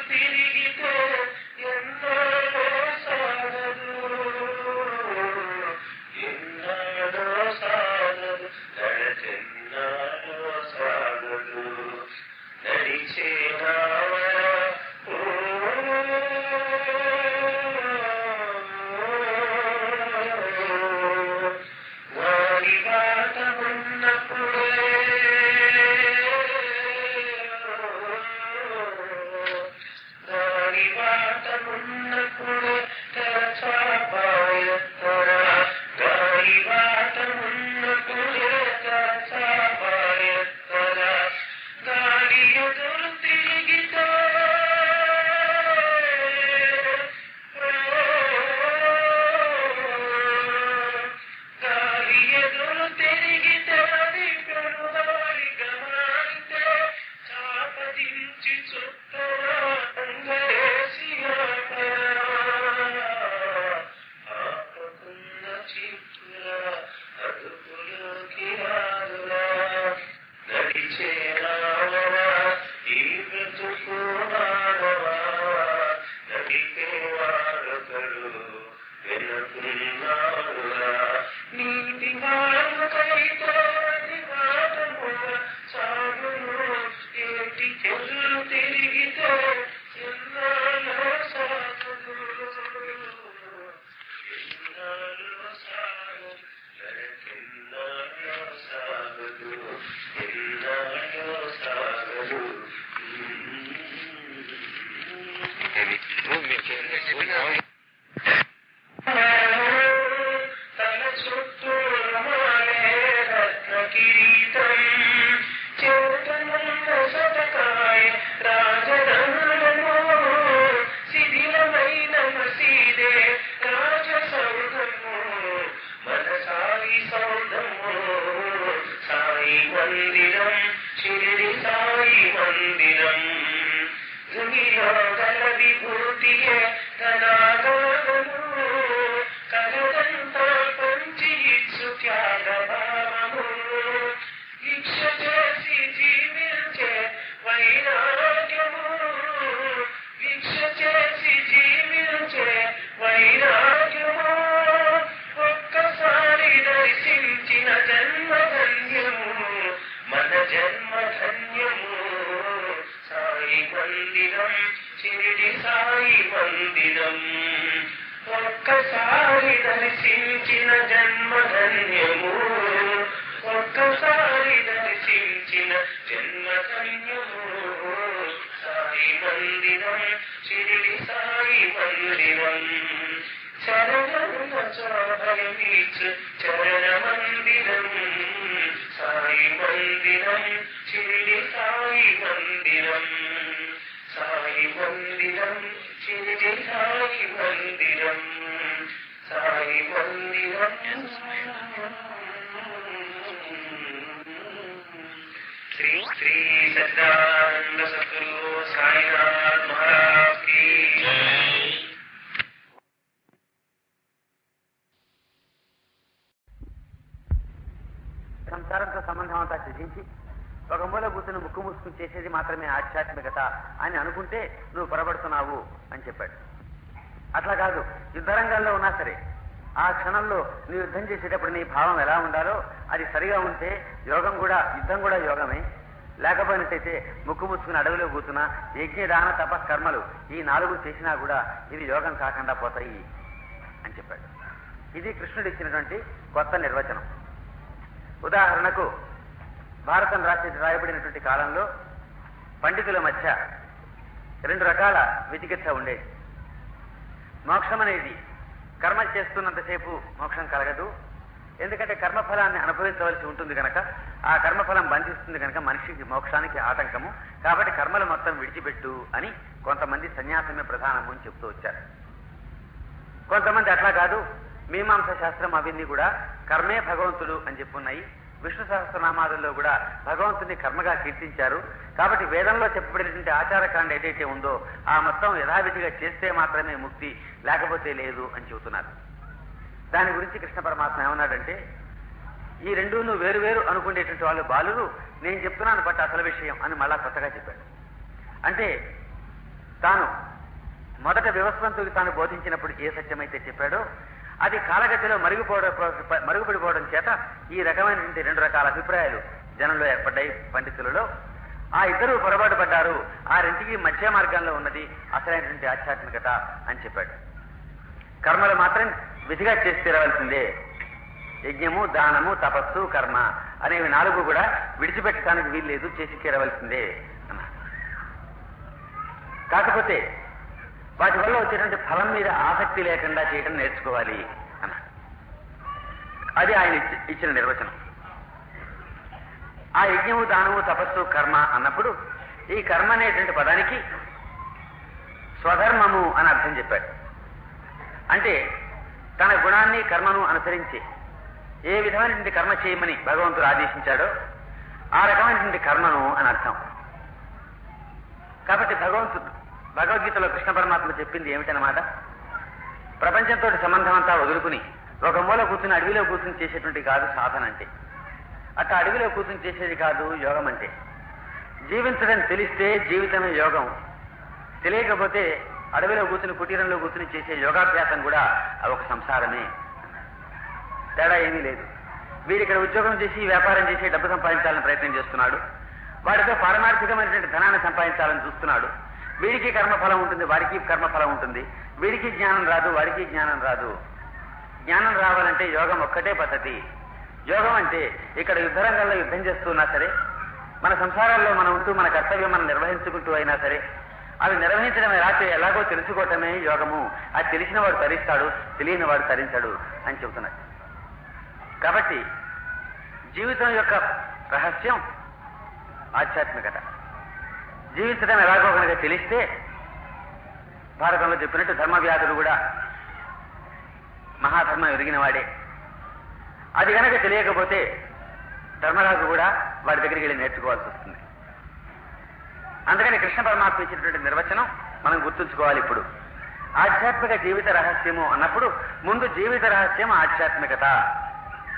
తిరిగితే ఎన్నాడో సాగదు, ఎన్నాడో సాగదు, నడచెన్నాడో సాగదు, నడిచేనావా ఒక్కసారి దర్శించిన జన్మధన్యము, ఒక్కసారి దర్శించిన జన్మధన్యము. సాయి మందిరం, షిరిడి సాయి మందిరం, చరణముల చోభయమీచు చరణ మందిరం. సాయి మందిరం, షిరిడి సాయి మందిరం, సాయి మందిరం, షిరిడి సాయి మందిరం, సాయి మందిరం. శ్రీ శ్రీ సచ్చిదానంద సద్గురు సాయినాథ్ మహారాజ్ కీ జై. సంసారంతో సంబంధం అంతా త్యజించి ఒక మూల కూర్చుని ముక్కు మూసుకుని చేసేది మాత్రమే ఆధ్యాత్మికత అని అనుకుంటే నువ్వు పొరబడుతున్నావు అని చెప్పాడు. అట్లా కాదు, యుద్ధరంగంలో ఉన్నా సరే ఆ క్షణంలో నువ్వు యుద్ధం చేసేటప్పుడు నీ భావం ఎలా ఉండాలో అది సరిగా ఉంటే యుద్ధం కూడా యోగమే. లేకపోయినట్టయితే ముక్కు మూసుకుని అడవిలో కూర్చున్నా యజ్ఞదాన తపకర్మలు ఈ 4 చేసినా కూడా ఇవి యోగం కాకుండా పోతాయి అని చెప్పాడు. ఇది కృష్ణుడు ఇచ్చినటువంటి కొత్త నిర్వచనం. ఉదాహరణకు భారతం రాయబడినటువంటి కాలంలో పండితుల మధ్య 2 రకాల విచికిత్స ఉండేది. మోక్షం అనేది కర్మ చేస్తున్నంతసేపు మోక్షం కలగదు, ఎందుకంటే కర్మఫలాన్ని అనుభవించవలసి ఉంటుంది కనుక, ఆ కర్మఫలం బంధిస్తుంది కనుక మనిషికి మోక్షానికి ఆటంకము, కాబట్టి కర్మలు మొత్తం విడిచిపెట్టు అని కొంతమంది సన్యాసమే ప్రధానము అని చెప్తూ వచ్చారు. కొంతమంది అట్లా కాదు, మీమాంస శాస్త్రం అవన్నీ కూడా కర్మే భగవంతుడు అని చెప్పున్నాయి. విష్ణు సహస్రనామాదుల్లో కూడా భగవంతుని కర్మగా కీర్తించారు. కాబట్టి వేదంలో చెప్పబడినటువంటి ఆచారకాండ ఏదైతే ఉందో ఆ మొత్తం యథావిధిగా చేస్తే మాత్రమే ముక్తి, లేకపోతే లేదు అని చెబుతున్నారు. దాని గురించి కృష్ణ పరమాత్మ ఏమన్నాడంటే, ఈ 2 నువ్వు వేరు వేరు అనుకునేటువంటి వాళ్ళు బాలురు, నేను చెప్తున్నాను బట్ అసలు విషయం అని మళ్ళా కొత్తగా చెప్పాడు. అంటే తాను మొదట వివస్వంతుడికి తాను బోధించినప్పుడు ఏ సత్యమైతే చెప్పాడో అది కాలగతిలో మరుగుపడిపోవడం చేత ఈ రకమైనటువంటి 2 రకాల అభిప్రాయాలు జనంలో ఏర్పడ్డాయి పండితులలో. ఆ ఇద్దరు పొరపాటు పడ్డారు. ఆ రెంటికి మధ్య మార్గంలో ఉన్నది అసలైనటువంటి ఆధ్యాత్మికత అని చెప్పాడు. కర్మలు మాత్రం విధిగా చేసి తీరవలసిందే. యజ్ఞము, దానము, తపస్సు, కర్మ అనేవి 4 కూడా విడిచిపెట్టడానికి వీల్లేదు, చేసి తీరవలసిందే అన్నారు. కాకపోతే వాటి వల్ల వచ్చేటువంటి ఫలం మీద ఆసక్తి లేకుండా చేయడం నేర్చుకోవాలి అన్నారు. అది ఆయన ఇచ్చిన నిర్వచనం. ఆ యజ్ఞము, దానము, తపస్సు, కర్మ అన్నప్పుడు ఈ కర్మ అనేటువంటి పదానికి స్వధర్మము అని అర్థం చెప్పాడు. అంటే తన గుణాన్ని, కర్మను అనుసరించి ఏ విధమైనటువంటి కర్మ చేయమని భగవంతుడు ఆదేశించాడో ఆ రకమైనటువంటి కర్మను అని అర్థం. కాబట్టి భగవద్గీతలో కృష్ణ పరమాత్మ చెప్పింది ఏమిటన్నమాట, ప్రపంచంతో సంబంధం అంతా వదులుకుని ఒక మూల కూర్చుని అడవిలో కూర్చుని చేసేటువంటి కాదు సాధన అంటే. అట్లా అడవిలో కూర్చుని చేసేది కాదు యోగం అంటే. జీవించడం తెలిస్తే జీవితమే యోగం, తెలియకపోతే అడవిలో కూర్చుని కుటీరంలో కూర్చుని చేసే యోగాభ్యాసం కూడా ఒక సంసారమే, తేడా ఏమీ లేదు. వీడు ఇక్కడ ఉద్యోగం చేసి వ్యాపారం చేసి డబ్బు సంపాదించాలని ప్రయత్నం చేస్తున్నాడు, వాడితో పారమార్థికమైనటువంటి ధనాన్ని సంపాదించాలని చూస్తున్నాడు. వీడికి కర్మఫలం ఉంటుంది, వాడికి కర్మఫలం ఉంటుంది. వీడికి జ్ఞానం రాదు, వాడికి జ్ఞానం రాదు. జ్ఞానం రావాలంటే యోగం ఒక్కటే పద్ధతి. యోగం అంటే ఇక్కడ యుద్ధరంగంలో యుద్ధం చేస్తున్నా సరే, మన సంసారాల్లో మనం ఉంటూ మన కర్తవ్యం మనం నిర్వహించుకుంటూ అయినా సరే, అవి నిర్వహించడం ఎలాగో తెలుసుకోవటమే యోగము. అది తెలిసిన వాడు తరిస్తాడు, తెలియని వాడు తరించాడు అని చెబుతున్నాడు. కాబట్టి జీవితం యొక్క రహస్యం ఆధ్యాత్మికత. జీవించడం ఎలాగో కనుక తెలిస్తే, భారతంలో చెప్పినట్టు ధర్మవ్యాధుడు కూడా మహాధర్మం ఎరిగిన వాడే. అది కనుక తెలియకపోతే ధర్మరాజు కూడా వాడి దగ్గరికి వెళ్ళి నేర్చుకోవాల్సి వస్తుంది. అందుకని కృష్ణ పరమాత్మ ఇచ్చినటువంటి నిర్వచనం మనం గుర్తుంచుకోవాలి. ఇప్పుడు ఆధ్యాత్మిక జీవిత రహస్యము అన్నప్పుడు ముందు జీవిత రహస్యం ఆధ్యాత్మికత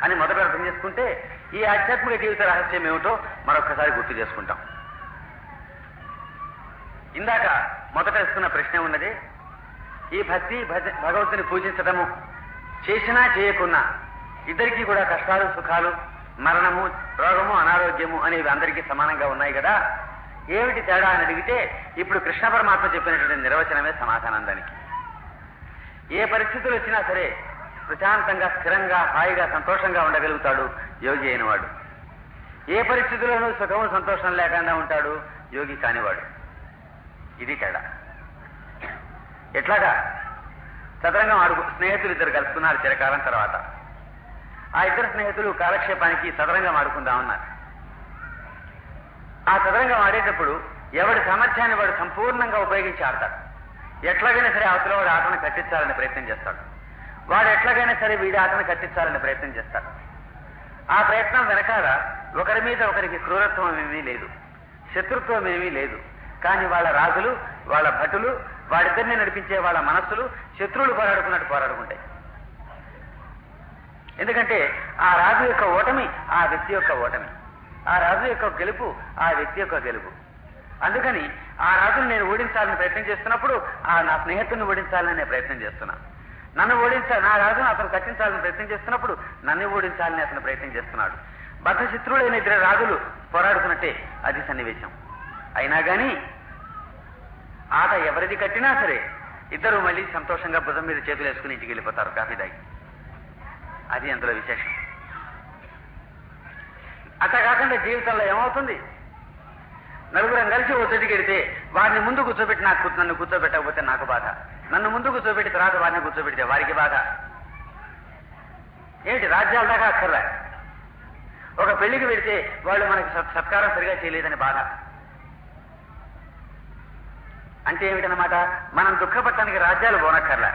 అని మొదట అర్థం చేసుకుంటే ఈ ఆధ్యాత్మిక జీవిత రహస్యం ఏమిటో మరొకసారి గుర్తు చేసుకుంటాం. ఇందాక మొదట ఇస్తున్న ప్రశ్న ఉన్నది, ఈ భక్తి భగవంతుని పూజించటము చేసినా చేయకున్నా ఇద్దరికీ కూడా కష్టాలు, సుఖాలు, మరణము, రోగము, అనారోగ్యము అనేవి అందరికీ సమానంగా ఉన్నాయి కదా, ఏమిటి తేడా అని అడిగితే ఇప్పుడు కృష్ణ పరమాత్మ చెప్పినటువంటి నిర్వచనమే సమాధానం దానికి. ఏ పరిస్థితులు వచ్చినా సరే ప్రశాంతంగా, స్థిరంగా, హాయిగా, సంతోషంగా ఉండగలుగుతాడు యోగి అయినవాడు. ఏ పరిస్థితుల్లోనూ సుఖము, సంతోషం లేకుండా ఉంటాడు యోగి కానివాడు. ఇది తేడా. ఎట్లాగా చదరంగం స్నేహితులు ఇద్దరు కలుసుకున్నారు చిరకాలం తర్వాత. ఆ ఇద్దరు స్నేహితులు కాలక్షేపానికి చదరంగం ఆడుకుందామన్నారు. ఆ చదరంగం ఆడేటప్పుడు ఎవడి సామర్థ్యాన్ని వాడు సంపూర్ణంగా ఉపయోగించి ఆడతాడు. ఎట్లాగైనా సరే అవతల వాడు ఆటను కట్టించాలని ప్రయత్నం చేస్తాడు. వాడు ఎట్లాగైనా సరే వీడి ఆటను కట్టించాలని ప్రయత్నం చేస్తాడు. ఆ ప్రయత్నం వెనకాల ఒకరి మీద ఒకరికి క్రూరత్వం ఏమీ లేదు, శత్రుత్వం ఏమీ లేదు. కానీ వాళ్ళ రాజులు, వాళ్ళ భటులు, వాడిద్దరిని నడిపించే వాళ్ళ మనస్సులు శత్రువులు పోరాడుకున్నట్టు పోరాడుకుంటాయి. ఎందుకంటే ఆ రాజు యొక్క ఓటమి ఆ వ్యక్తి యొక్క ఓటమి, ఆ రాజు యొక్క గెలుపు ఆ వ్యక్తి యొక్క గెలుపు. అందుకని ఆ రాజును నేను ఓడించాలని ప్రయత్నం చేస్తున్నప్పుడు నా స్నేహితుడిని ఓడించాలని ప్రయత్నం చేస్తున్నాను. నా రాజును అతను కట్టించాలని ప్రయత్నం చేస్తున్నప్పుడు నన్ను ఓడించాలని అతను ప్రయత్నం చేస్తున్నాడు. బద్ధశత్రువులైన ఇద్దరు రాజులు పోరాడుతున్నట్టే అది సన్నివేశం. అయినా కానీ ఆట ఎవరిది కట్టినా సరే ఇద్దరు మళ్ళీ సంతోషంగా భుజం మీద చేతులు వేసుకుని ఇంటికి వెళ్ళిపోతారు కాఫీ తాగి. అది అందులో విశేషం. అట్లా కాకుండా జీవితంలో ఏమవుతుంది, నలుగురం కలిసి ఓ చోటికి వెడితే వారిని ముందు కూర్చోబెట్టి నన్ను కూర్చోబెట్టకపోతే నాకు బాధ, నన్ను ముందు కూర్చోబెట్టి తర్వాత వారిని కూర్చోబెడితే వారికి బాధ. ఏమిటి రాజ్యాల దాకా అక్కర్లే. ఒక పెళ్లికి వెడితే వాళ్ళు మనకి సత్కారం సరిగా చేయలేదని బాధ. అంటే ఏమిటన్నమాట, మనం దుఃఖపడటానికి రాజ్యాలు పోనక్కర్లే.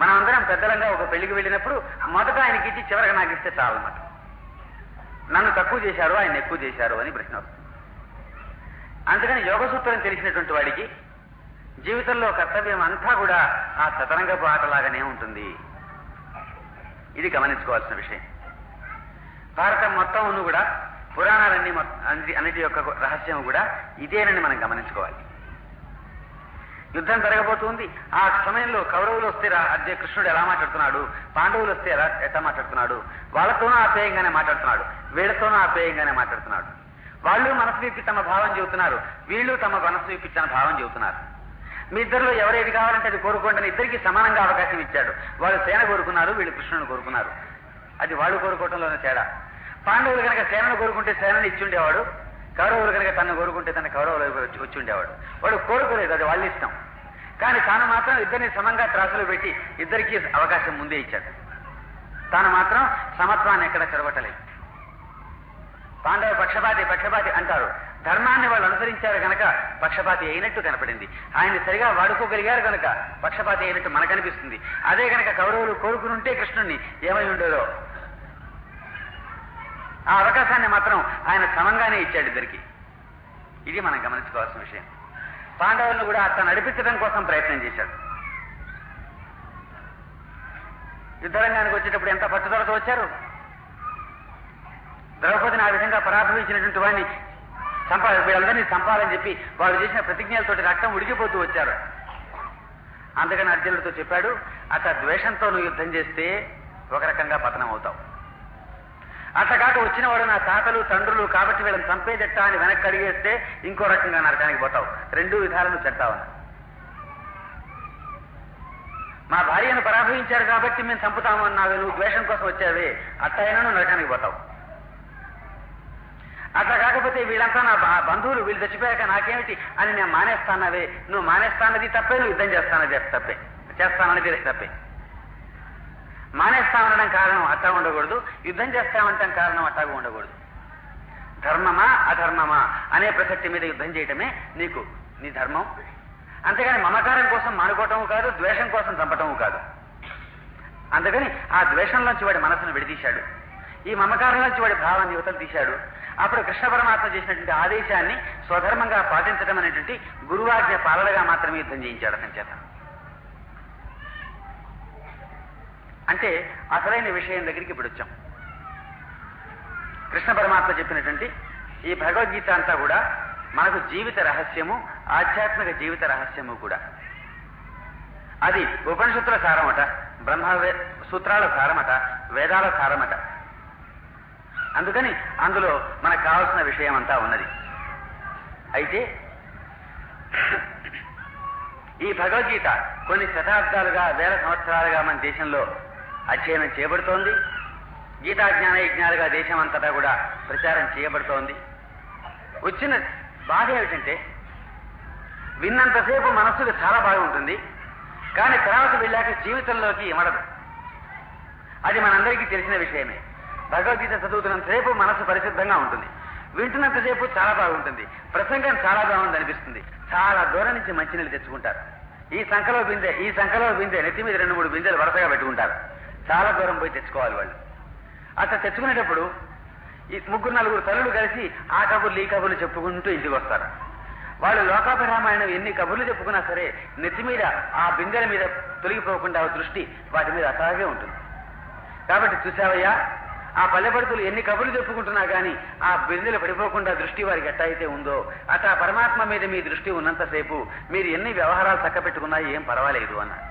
మనం అందరం పెద్దలంగా ఒక పెళ్లికి వెళ్ళినప్పుడు మొదట ఆయనకి ఇచ్చి చివరికి నాకు ఇస్తే చాలన్నమాట. నన్ను తక్కువ చేశారు, ఆయన ఎక్కువ చేశారు అని ప్రశ్న వస్తుంది. అందుకని యోగసూత్రం తెలిసినటువంటి వాడికి జీవితంలో కర్తవ్యం అంతా కూడా ఆ చదరంగపు ఆటలాగానే ఉంటుంది. ఇది గమనించుకోవాల్సిన విషయం. భారతం మొత్తం కూడా పురాణాలన్నీ అన్నిటి యొక్క రహస్యం కూడా ఇదేనని మనం గమనించుకోవాలి. యుద్ధం జరగబోతుంది. ఆ సమయంలో కౌరవులు వస్తే అదే కృష్ణుడు ఎలా మాట్లాడుతున్నాడు, పాండవులు వస్తే ఎట్లా మాట్లాడుతున్నాడు, వాళ్ళతోనూ ఆప్యాయంగానే మాట్లాడుతున్నాడు, వీళ్ళతోనూ ఆప్యాయంగానే మాట్లాడుతున్నాడు. వాళ్ళు మనసు విప్పి తమ భావం చెబుతున్నారు, వీళ్ళు తమ మనసు విప్పి తన భావం చెబుతున్నారు. మీ ఇద్దరిలో ఎవరేది కావాలంటే అది కోరుకోండి అని ఇద్దరికి సమానంగా అవకాశం ఇచ్చాడు. వాళ్ళు సేన కోరుకున్నారు, వీళ్ళు కృష్ణుని కోరుకున్నారు. అది వాళ్ళు కోరుకోవటంలోనే తేడా. పాండవులు కనుక సేనను కోరుకుంటే సేనని ఇచ్చి ఉండేవాడు, కౌరవులు కనుక తను కోరుకుంటే తన కౌరవులు వచ్చి ఉండేవాడు. వాడు కోరుకోలేదు, అది వాళ్ళ ఇష్టం. కానీ తాను మాత్రం ఇద్దరిని సమంగా త్రాసులు పెట్టి ఇద్దరికి అవకాశం ముందే ఇచ్చాడు. తాను మాత్రం సమత్వాన్ని ఎక్కడ చెడగొట్టలేదు. పాండవ పక్షపాతి అంటారు. ధర్మాన్ని వాళ్ళు అనుసరించారు కనుక పక్షపాతి అయినట్టు కనపడింది. ఆయన్ని సరిగా వాడుకోగలిగారు కనుక పక్షపాతి అయినట్టు మనకనిపిస్తుంది. అదే కనుక కౌరవులు కోరుకునుంటే కృష్ణుణ్ణి ఏమై ఉండేదో. ఆ అవకాశాన్ని మాత్రం ఆయన సమంగానే ఇచ్చాడు ఇద్దరికి. ఇది మనం గమనించుకోవాల్సిన విషయం. పాండవులను కూడా తను నడిపించడం కోసం ప్రయత్నం చేశాడు. యుద్ధరంగానికి వచ్చేటప్పుడు ఎంత పట్టుదలతో వచ్చారు. ద్రౌపదిని ఆ విధంగా పరాభవించినటువంటి వాడిని వీళ్ళందరినీ చంపాలని చెప్పి వాళ్ళు చేసిన ప్రతిజ్ఞలతోటి రక్తం ఉడికిపోతూ వచ్చారు. అందుకని అర్జునుడితో చెప్పాడు, అట్లా ద్వేషంతో నువ్వు యుద్ధం చేస్తే ఒక రకంగా పతనం అవుతావు. అట్లా కాక వచ్చిన వాడు నా తాతలు తండ్రులు కాబట్టి వీళ్ళని చంపేదెట్టా అని వెనక్కి అడిగేస్తే ఇంకో రకంగా నరకానికి పోతావు. రెండు విధాలను చెట్టావు. మా భార్యను పరాభవించారు కాబట్టి మేము చంపుతాము అన్నావు, నువ్వు ద్వేషం కోసం వచ్చావే, అట్టయినా నువ్వు నరకానికి పోతావు. అట్లా కాకపోతే వీళ్ళంతా నా బంధువులు, వీళ్ళు చచ్చిపోయాక నాకేమిటి అని నేను మానేస్తానవే, నువ్వు మానేస్తానది తప్పే, నువ్వు యుద్ధం చేస్తానన్నది తప్పే. మానేస్తామనడం కారణం అట్టా ఉండకూడదు, యుద్ధం చేస్తామంటాం కారణం అట్టాగా ఉండకూడదు. ధర్మమా అధర్మమా అనే ప్రసక్తి మీద యుద్ధం చేయటమే నీకు నీ ధర్మం. అంతేగాని మమకారం కోసం మానుకోవటము కాదు, ద్వేషం కోసం చంపటము కాదు. అందుకని ఆ ద్వేషంలోంచి వాడి మనసును విడదీశాడు, ఈ మమకారంలోంచి వాడి భావాన్ని యువతలు తీశాడు. అప్పుడు కృష్ణ పరమాత్మ చేసినటువంటి ఆదేశాన్ని స్వధర్మంగా పాటించడం అనేటువంటి గురువాజ్ఞ పాలనగా మాత్రమే యుద్ధం చేయించాడు అతని చేత. అంటే అసలైన విషయం దగ్గరికి ఇప్పుడు వచ్చాం. కృష్ణ పరమాత్మ చెప్పినటువంటి ఈ భగవద్గీత అంతా కూడా మనకు జీవిత రహస్యము, ఆధ్యాత్మిక జీవిత రహస్యము కూడా. అది ఉపనిషత్తుల సారమట, బ్రహ్మ సూత్రాల సారమట, వేదాల సారమట. అందుకని అందులో మనకు కావాల్సిన విషయం అంతా ఉన్నది. అయితే ఈ భగవద్గీత కొన్ని శతాబ్దాలుగా, వేల సంవత్సరాలుగా మన దేశంలో అధ్యయనం చేయబడుతోంది. గీతా జ్ఞాన యజ్ఞాలుగా దేశం అంతటా కూడా ప్రచారం చేయబడుతోంది. వచ్చిన బాధ ఏమిటంటే విన్నంతసేపు మనస్సుకు చాలా బాగుంటుంది, కానీ తర్వాత వెళ్ళాక జీవితంలోకి ఇమడదు. అది మనందరికీ తెలిసిన విషయమే. భగవద్గీత చదువుతున్నంతసేపు మనస్సు పరిశుద్ధంగా ఉంటుంది, వింటున్నంతసేపు చాలా బాగుంటుంది, ప్రసంగం చాలా బాగుంది అనిపిస్తుంది. చాలా దూరం నుంచి మంచినీళ్ళు తెచ్చుకుంటారు. ఈ సంఖలో బిందె నెత్తి మీద 2-3 బిందెలు వరుసగా పెట్టుకుంటారు. చాలా దూరం పోయి తెచ్చుకోవాలి వాళ్ళు. అట్లా తెచ్చుకునేటప్పుడు ఈ 3-4 తల్లులు కలిసి ఆ కబుర్లు ఈ కబుర్లు చెప్పుకుంటూ ఇంటికి వస్తారు. వాళ్ళు లోకాభిరామాయణం ఎన్ని కబుర్లు చెప్పుకున్నా సరే నెత్తి మీద ఆ బిందెల మీద తొలగిపోకుండా దృష్టి వాటి మీద అట్లాగే ఉంటుంది. కాబట్టి చూసావయ్యా, ఆ పల్లెపడుతులు ఎన్ని కబుర్లు చెప్పుకుంటున్నా కానీ ఆ బిందెలు పడిపోకుండా దృష్టి వారికి ఎట్లా అయితే ఉందో అట్లా పరమాత్మ మీద మీ దృష్టి ఉన్నంతసేపు మీరు ఎన్ని వ్యవహారాలు చక్క పెట్టుకున్నా ఏం పర్వాలేదు అన్నారు.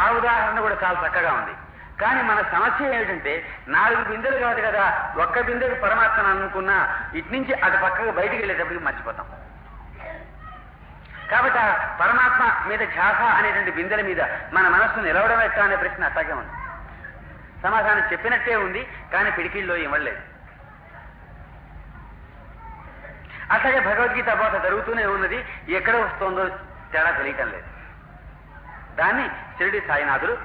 ఆ ఉదాహరణ కూడా చాలా చక్కగా ఉంది. కానీ మన సమస్య ఏమిటంటే 4 బిందెలు కాదు కదా, ఒక్క బిందెకు పరమాత్మను అనుకున్నా ఇటు నుంచి అటు పక్కకు బయటికి వెళ్ళేటప్పటికి మర్చిపోతాం. కాబట్టి ఆ పరమాత్మ మీద ధ్యాస అనేటువంటి బిందెల మీద మన మనస్సు నిలవడం ఎట్లా అనే ప్రశ్న అట్లాగే ఉంది. సమాధానం చెప్పినట్టే ఉంది, కానీ పిడికిల్లో ఇవ్వలేదు. అట్లాగే భగవద్గీత బోధ జరుగుతూనే ఉన్నది, ఎక్కడ వస్తుందో తేడా తెలియటం లేదు. దాన్ని షిరిడి సాయినాథులు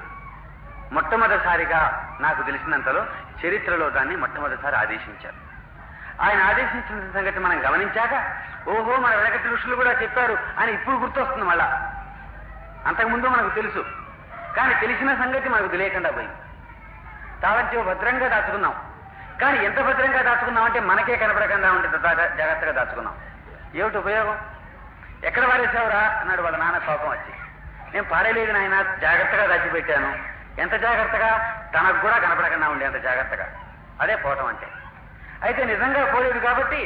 మొట్టమొదటిసారిగా నాకు తెలిసినంతలో చరిత్రలో దాన్ని మొట్టమొదటిసారి ఆదేశించారు. ఆయన ఆదేశించిన సంగతి మనం గమనించాక ఓహో మన వెనకటి ఋషులు కూడా చెప్పారు అని ఇప్పుడు గుర్తొస్తుంది. మళ్ళా అంతకుముందు మనకు తెలుసు, కానీ తెలిసిన సంగతి మనకు తెలియకుండా పోయింది. తాళంచెవ భద్రంగా దాచుకున్నాం, కానీ ఎంత భద్రంగా దాచుకున్నాం అంటే మనకే కనపడకుండా ఉంటే జాగ్రత్తగా దాచుకున్నాం. ఏమిటి ఉపయోగం? ఎక్కడ పారేసావురా అన్నాడు వాళ్ళ నాన్న కోపం వచ్చి. నేను పారేలేదు నాయన, జాగ్రత్తగా దాచిపెట్టాను. ఎంత జాగ్రత్తగా? తనకు కూడా కనపడకుండా ఉండే అంత జాగ్రత్తగా. అదే పోవటం అంటే. అయితే నిజంగా పోలేదు కాబట్టి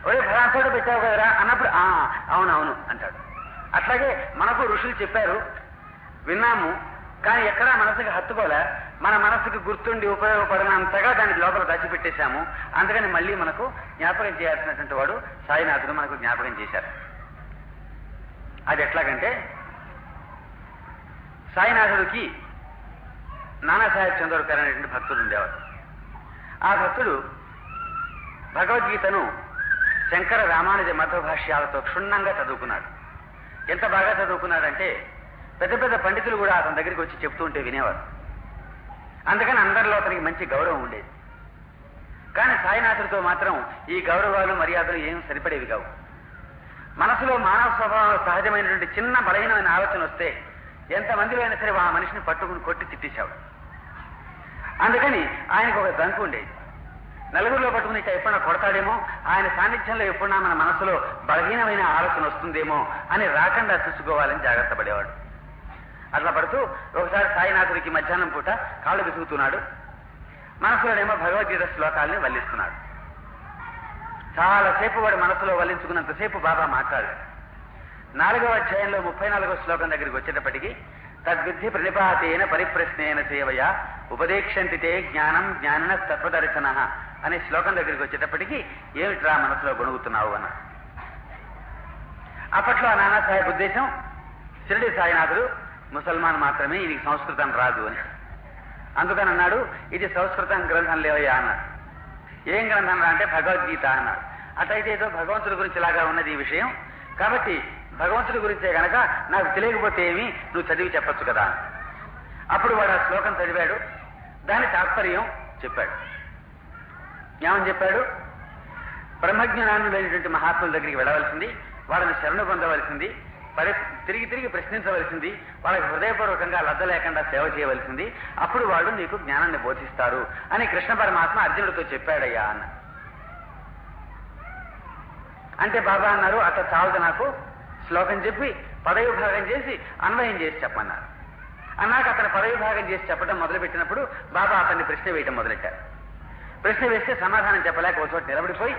ఒరే ఫలాంతోడు పెట్టావు కదరా అన్నప్పుడు అవునవును అంటాడు. అట్లాగే మనకు ఋషులు చెప్పారు, విన్నాము, కానీ ఎక్కడా మనసుకి హత్తుకోలే. మన మనసుకి గుర్తుండి ఉపయోగపడినంతగా దాన్ని లోపల దాచిపెట్టేశాము. అందుకని మళ్ళీ మనకు జ్ఞాపకం చేయాల్సినటువంటి వాడు సాయినాథుడు మనకు జ్ఞాపకం చేశారు. అది ఎట్లాగంటే, సాయినాథుడికి నానాసాహెబ్ చందోర్కర్ అనేటువంటి భక్తుడు ఉండేవాడు. ఆ భక్తుడు భగవద్గీతను శంకర రామానుజ మతభాష్యాలతో క్షుణ్ణంగా చదువుకున్నాడు. ఎంత బాగా చదువుకున్నాడంటే పెద్ద పెద్ద పండితులు కూడా అతని దగ్గరికి వచ్చి చెప్తూ ఉంటే వినేవారు. అందుకని అందరిలో అతనికి మంచి గౌరవం ఉండేది. కానీ సాయినాథుడితో మాత్రం ఈ గౌరవాలు మర్యాదలు ఏం సరిపడేవి కావు. మనసులో మానవ స్వభావం సహజమైనటువంటి చిన్న బలహీనమైన ఆలోచన వస్తే ఎంతమందిలో అయినా సరే ఆ మనిషిని పట్టుకుని కొట్టి తిట్టేశాడు. అందుకని ఆయనకు ఒక దంకు ఉండేది. నలుగురిలో పట్టుకుని ఎప్పుడన్నా కొడతాడేమో, ఆయన సాన్నిధ్యంలో ఎప్పుడన్నా మన మనసులో బలహీనమైన ఆలోచన వస్తుందేమో అని రాకుండా చూసుకోవాలని జాగ్రత్త పడేవాడు. అట్లా పడుతూ ఒకసారి సాయినాథుడికి మధ్యాహ్నం పూట కాళ్ళు విసుగుతున్నాడు. మనసులోనేమో భగవద్గీత శ్లోకాలని వల్లిస్తున్నాడు. చాలాసేపు వాడు మనసులో వల్లించుకున్నంతసేపు బాబా మాట్లాడాడు. 4వ అధ్యాయంలో 34వ శ్లోకం దగ్గరికి వచ్చేటప్పటికి, తద్విద్ధి ప్రణిపాతేన పరిప్రశ్నేన సేవయ ఉపదేక్షంతితే జ్ఞానం జ్ఞానిన తత్వదర్శన అనే శ్లోకం దగ్గరికి వచ్చేటప్పటికి, ఏమిట్రా మనసులో గొణుగుతున్నావు అన్న. అప్పట్లో ఆ నానాసాహెబ్ ఉద్దేశం, షిరిడి సాయినాథుడు ముసల్మాన్ మాత్రమే, ఈయనకి సంస్కృతం రాదు అని. అందుకని అన్నాడు, ఇది సంస్కృతం గ్రంథం లేవయ్యా అన్నాడు. ఏం గ్రంథం రా అంటే భగవద్గీత అన్నాడు. అట్లయితే ఏదో భగవంతుడి గురించి ఇలాగా ఉన్నది ఈ విషయం, కాబట్టి భగవంతుడి గురించే గనక నాకు తెలియకపోతే ఏమి, నువ్వు చదివి చెప్పచ్చు కదా. అప్పుడు వాడు ఆ శ్లోకం చదివాడు, దాని తాత్పర్యం చెప్పాడు. ఏమని చెప్పాడు? బ్రహ్మజ్ఞానులైనటువంటి మహాత్ముల దగ్గరికి వెళ్ళవలసింది, వాళ్ళని శరణు పొందవలసింది, తిరిగి తిరిగి ప్రశ్నించవలసింది, వాళ్ళకి హృదయపూర్వకంగా లద్ద లేకుండా సేవ చేయవలసింది, అప్పుడు వాళ్ళు నీకు జ్ఞానాన్ని బోధిస్తారు అని కృష్ణ పరమాత్మ అర్జునుడితో చెప్పాడయ్యా అన్న. అంటే బాబా అన్నారు, అట్లా చాలదు, నాకు శ్లోకం చెప్పి పదవిభాగం చేసి అన్వయం చేసి చెప్పన్నారు. అన్నాక అతను పదవిభాగం చేసి చెప్పడం మొదలుపెట్టినప్పుడు బాబా అతన్ని ప్రశ్న వేయటం మొదలెట్టారు. ప్రశ్న వేస్తే సమాధానం చెప్పలేక ఒక చోట నిలబడిపోయి,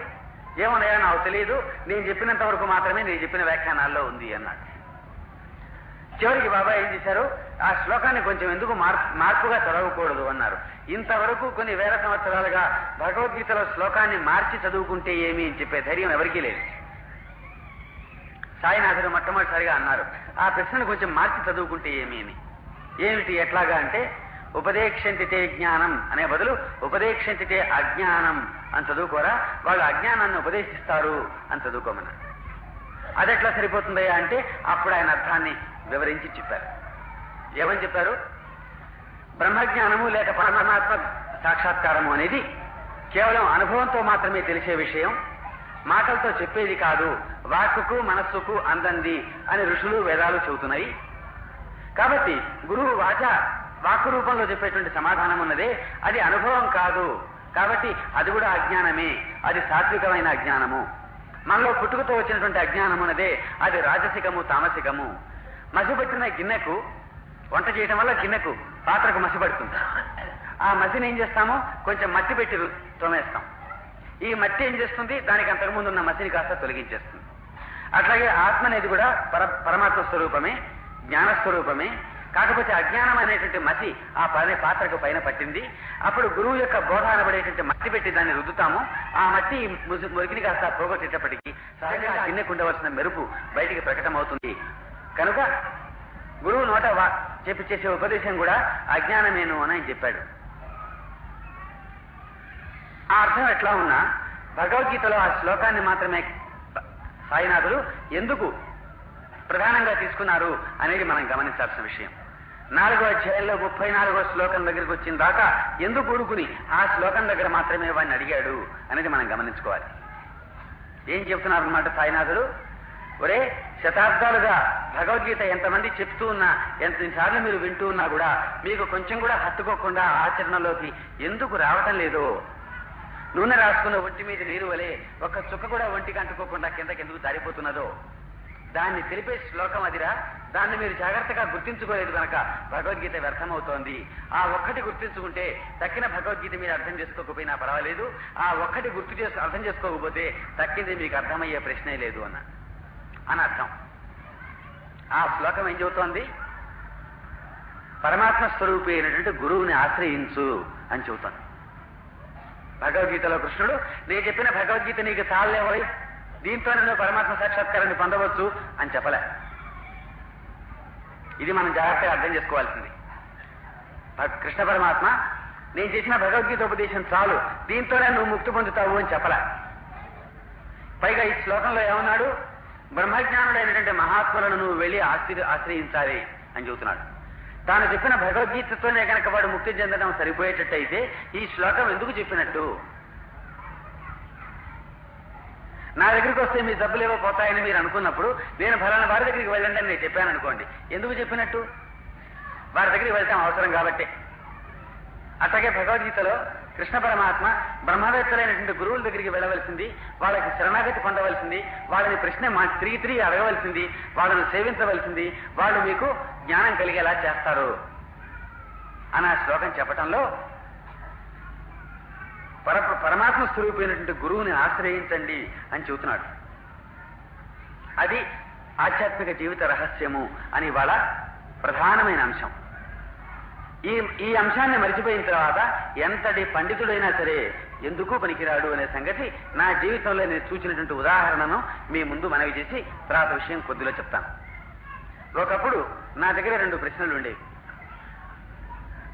ఏమన్నాయా నాకు తెలియదు, నేను చెప్పినంత వరకు మాత్రమే నేను చెప్పిన వ్యాఖ్యానాల్లో ఉంది అన్నాడు. చివరికి బాబా ఏం చేశారు, ఆ శ్లోకాన్ని కొంచెం ఎందుకు మార్పుగా చదవకూడదు అన్నారు. ఇంతవరకు కొన్ని వేల సంవత్సరాలుగా భగవద్గీతలో శ్లోకాన్ని మార్చి చదువుకుంటే ఏమి అని చెప్పే ధైర్యం ఎవరికీ లేదు. సాయినాథుడు మొట్టమొదటిసారిగా అన్నారు, ఆ ప్రశ్నను కొంచెం మార్చి చదువుకుంటే ఏమి అని. ఏమిటి, ఎట్లాగా అంటే, ఉపదేక్షంతితే జ్ఞానం అనే బదులు ఉపదేక్షంతితే అజ్ఞానం అని చదువుకోరా, వాళ్ళు అజ్ఞానాన్ని ఉపదేశిస్తారు అని చదువుకోమన్నారు. అది ఎట్లా సరిపోతుందయ్యా అంటే, అప్పుడు ఆయన అర్థాన్ని వివరించి చెప్పారు. ఏమని చెప్పారు? బ్రహ్మజ్ఞానము లేక పరమాత్మ సాక్షాత్కారము అనేది కేవలం అనుభవంతో మాత్రమే తెలిసే విషయం, మాటలతో చెప్పేది కాదు, వాక్కుకు మనస్సుకు అందంది అని ఋషులు వేదాలు చెబుతున్నాయి. కాబట్టి గురువు వాక్కు రూపంలో చెప్పేటువంటి సమాధానం ఉన్నదే అది అనుభవం కాదు, కాబట్టి అది కూడా అజ్ఞానమే, అది సాత్వికమైన అజ్ఞానము. మనలో పుట్టుకతో వచ్చినటువంటి అజ్ఞానం ఉన్నదే అది రాజసికము తామసికము. మసిపట్టిన గిన్నెకు, వంట చేయటం వల్ల గిన్నెకు పాత్రకు మసిపడుతుంది. ఆ మసిని ఏం చేస్తాము, కొంచెం మట్టి పెట్టి తోమేస్తాం. ఈ మట్టి ఏం చేస్తుంది, దానికి అంతకుముందు ఉన్న మసిని కాస్త తొలగించేస్తుంది. అట్లాగే ఆత్మ అనేది కూడా పరమాత్మ స్వరూపమే, జ్ఞానస్వరూపమే. కాకపోతే అజ్ఞానం అనేటువంటి మసి ఆ పాత్రకు పైన పట్టింది. అప్పుడు గురువు యొక్క బోధ అనబడేటువంటి మట్టి పెట్టి దాన్ని రుద్దుతాము. ఆ మట్టి మురికిని కాస్త పోగొట్టేటప్పటికీ సహజంగా గిన్నెకు ఉండవలసిన మెరుపు బయటికి ప్రకటమవుతుంది. కనుక గురువు నోట చెప్పి చేసే ఉపదేశం కూడా అజ్ఞానమేను అని ఆయన చెప్పాడు. ఆ అర్థం ఎట్లా ఉన్నా భగవద్గీతలో ఆ శ్లోకాన్ని మాత్రమే సాయినాథులు ఎందుకు ప్రధానంగా తీసుకున్నారు అనేది మనం గమనించాల్సిన విషయం. 4వ అధ్యాయంలో 34వ శ్లోకం దగ్గరికి వచ్చిన దాకా ఎందుకు ఊరుకుని ఆ శ్లోకం దగ్గర మాత్రమే వాడిని అడిగాడు అనేది మనం గమనించుకోవాలి. ఏం చెప్తున్నారు అన్నమాట సాయినాథులు? ఒరే, శతాబ్దాలుగా భగవద్గీత ఎంతమంది చెప్తూ ఉన్నా, ఎంతసార్లు మీరు వింటూ ఉన్నా కూడా మీకు కొంచెం కూడా హత్తుకోకుండా ఆచరణలోకి ఎందుకు రావటం లేదో, నూనె రాసుకున్న ఒంటి మీద నీరు వలె ఒక్క చుక్క కూడా ఒంటికి అంటుకోకుండా కిందకెందుకు జారిపోతున్నదో దాన్ని తెలిపే శ్లోకం అదిరా. దాన్ని మీరు జాగ్రత్తగా గుర్తించుకోలేదు కనుక భగవద్గీత వ్యర్థమవుతోంది. ఆ ఒక్కటి గుర్తించుకుంటే తక్కిన భగవద్గీత మీరు అర్థం చేసుకోకపోయినా పర్వాలేదు. ఆ ఒక్కటి అర్థం చేసుకోకపోతే తక్కింది మీకు అర్థమయ్యే ప్రశ్నే లేదు అని అర్థం. ఆ శ్లోకం ఏం చెబుతోంది? పరమాత్మ స్వరూపి అయినటువంటి గురువుని ఆశ్రయించు అని చెబుతోంది. భగవద్గీతలో కృష్ణుడు నేను చెప్పిన భగవద్గీత నీకు చాలేవై, దీంతో నేను పరమాత్మ సాక్షాత్కారాన్ని పొందవచ్చు అని చెప్పలే. ఇది మనం జాగ్రత్తగా అర్థం చేసుకోవాల్సింది. కృష్ణ పరమాత్మ నేను చేసిన భగవద్గీత ఉపదేశం చాలు, దీంతోనే నువ్వు ముక్తి పొందుతావు అని చెప్పలే. పైగా ఈ శ్లోకంలో ఏమన్నాడు? బ్రహ్మజ్ఞానుడైనటువంటి మహాత్ములను నువ్వు వెళ్ళి ఆశ్రయించాలి అని చెబుతున్నాడు. తాను చెప్పిన భగవద్గీతతోనే కనుక వాడు ముక్తి చెందడం సరిపోయేటట్టయితే ఈ శ్లోకం ఎందుకు చెప్పినట్టు? నా దగ్గరికి వస్తే మీ డబ్బులు ఏవో పోతాయని మీరు అనుకున్నప్పుడు నేను ఫలానా వారి దగ్గరికి వెళ్ళండి అని నేను చెప్పాను అనుకోండి, ఎందుకు చెప్పినట్టు? వారి దగ్గరికి వెళ్తాం అవసరం కాబట్టి. అట్లాగే భగవద్గీతలో కృష్ణ పరమాత్మ బ్రహ్మవేత్తలైనటువంటి గురువుల దగ్గరికి వెళ్ళవలసింది, వాళ్ళకి శరణాగతి పొందవలసింది, వాళ్ళని ప్రశ్న తిరిగి అడగవలసింది, వాళ్ళను సేవించవలసింది, వాళ్ళు మీకు జ్ఞానం కలిగేలా చేస్తారు అని ఆ శ్లోకం చెప్పటంలో పరమాత్మ స్వరూపమైనటువంటి గురువుని ఆశ్రయించండి అని చెబుతున్నాడు. అది ఆధ్యాత్మిక జీవిత రహస్యము అని వాళ్ళ ప్రధానమైన అంశం. ఈ అంశాన్ని మరిచిపోయిన తర్వాత ఎంతటి పండితుడైనా సరే ఎందుకు పనికిరాడు అనే సంగతి నా జీవితంలో నేను చూసినటువంటి ఉదాహరణను మీ ముందు మనవి చేసి తర్వాత విషయం కొద్దిలో చెప్తాను. ఒకప్పుడు నా దగ్గర 2 ప్రశ్నలు ఉండేవి.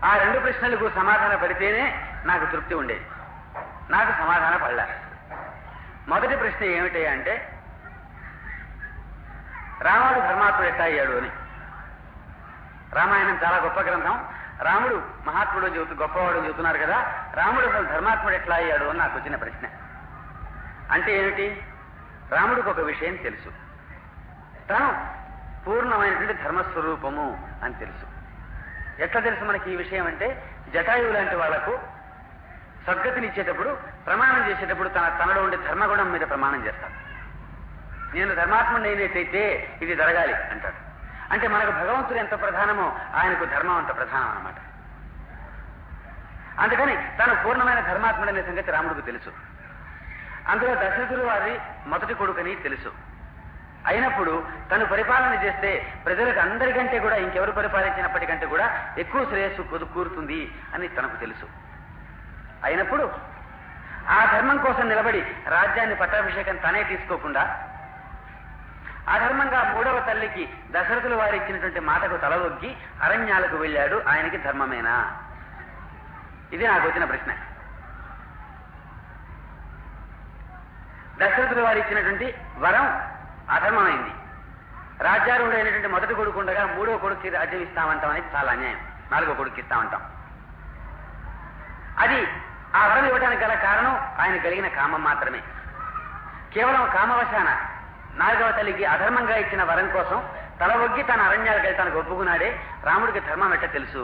ఆ 2 ప్రశ్నలకు సమాధానం పడితేనే నాకు తృప్తి ఉండేది. నాకు సమాధానం పడలే. మొదటి ప్రశ్న ఏమిటి అంటే, రాముడు ధర్మాత్ముడు ఎట్లా అయ్యాడు అని. రామాయణం చాలా గొప్ప గ్రంథం, రాముడు మహాత్ముడు గొప్పవాడు చెబుతున్నారు కదా, రాముడు అసలు ధర్మాత్ముడు ఎట్లా అయ్యాడు అని నాకు వచ్చిన ప్రశ్న. అంటే ఏమిటి? రాముడికి ఒక విషయం తెలుసు, తను పూర్ణమైనటువంటి ధర్మస్వరూపము అని తెలుసు. ఎట్లా తెలుసు మనకి ఈ విషయం అంటే, జటాయువు లాంటి వాళ్లకు సద్గతినిచ్చేటప్పుడు ప్రమాణం చేసేటప్పుడు తనలో ఉండే ధర్మగుణం మీద ప్రమాణం చేస్తాడు. నేను ధర్మాత్ముడు అయినట్టయితే ఇది జరగాలి అంటాడు. అంటే మనకు భగవంతుడు ఎంత ప్రధానమో ఆయనకు ధర్మం అంత ప్రధానం అన్నమాట. అందుకని తాను పూర్ణమైన ధర్మాత్ముడనే సంగతి రాముడికి తెలుసు. అందులో దశరథుడు వారి మొదటి కొడుకని తెలుసు. అయినప్పుడు తను పరిపాలన చేస్తే ప్రజలకు అందరికంటే కూడా ఇంకెవరు పరిపాలించినప్పటికంటే కూడా ఎక్కువ శ్రేయస్సు కూరుతుంది అని తనకు తెలుసు. అయినప్పుడు ఆ ధర్మం కోసం నిలబడి రాజ్యాన్ని పట్టాభిషేకం తనే తీసుకోకుండా అధర్మంగా 3వ తల్లికి దశరథుల వారు ఇచ్చినటువంటి మాటకు తలవొగ్గి అరణ్యాలకు వెళ్ళాడు. ఆయనకి ధర్మమేనా? ఇది నాకు వచ్చిన ప్రశ్న. దశరథుల వారు ఇచ్చినటువంటి వరం అధర్మమైంది. రాజ్యారూఢుడైనటువంటి మొదటి కొడుకు ఉండగా 3వ కొడుకు రాజ్యం ఇస్తామంటాం అనేది చాలా అన్యాయం. 4వ కొడుకు ఇస్తామంటాం. అది ఆ వరం ఇవ్వడానికి గల కారణం ఆయన కలిగిన కామం మాత్రమే. కేవలం కామవశాన 4వ తల్లికి అధర్మంగా ఇచ్చిన వరం కోసం తల ఒగ్గి తన అరణ్యాలకు వెళ్తానికి ఒప్పుకున్నాడే. రాముడికి ధర్మం ఎట్ట తెలుసు?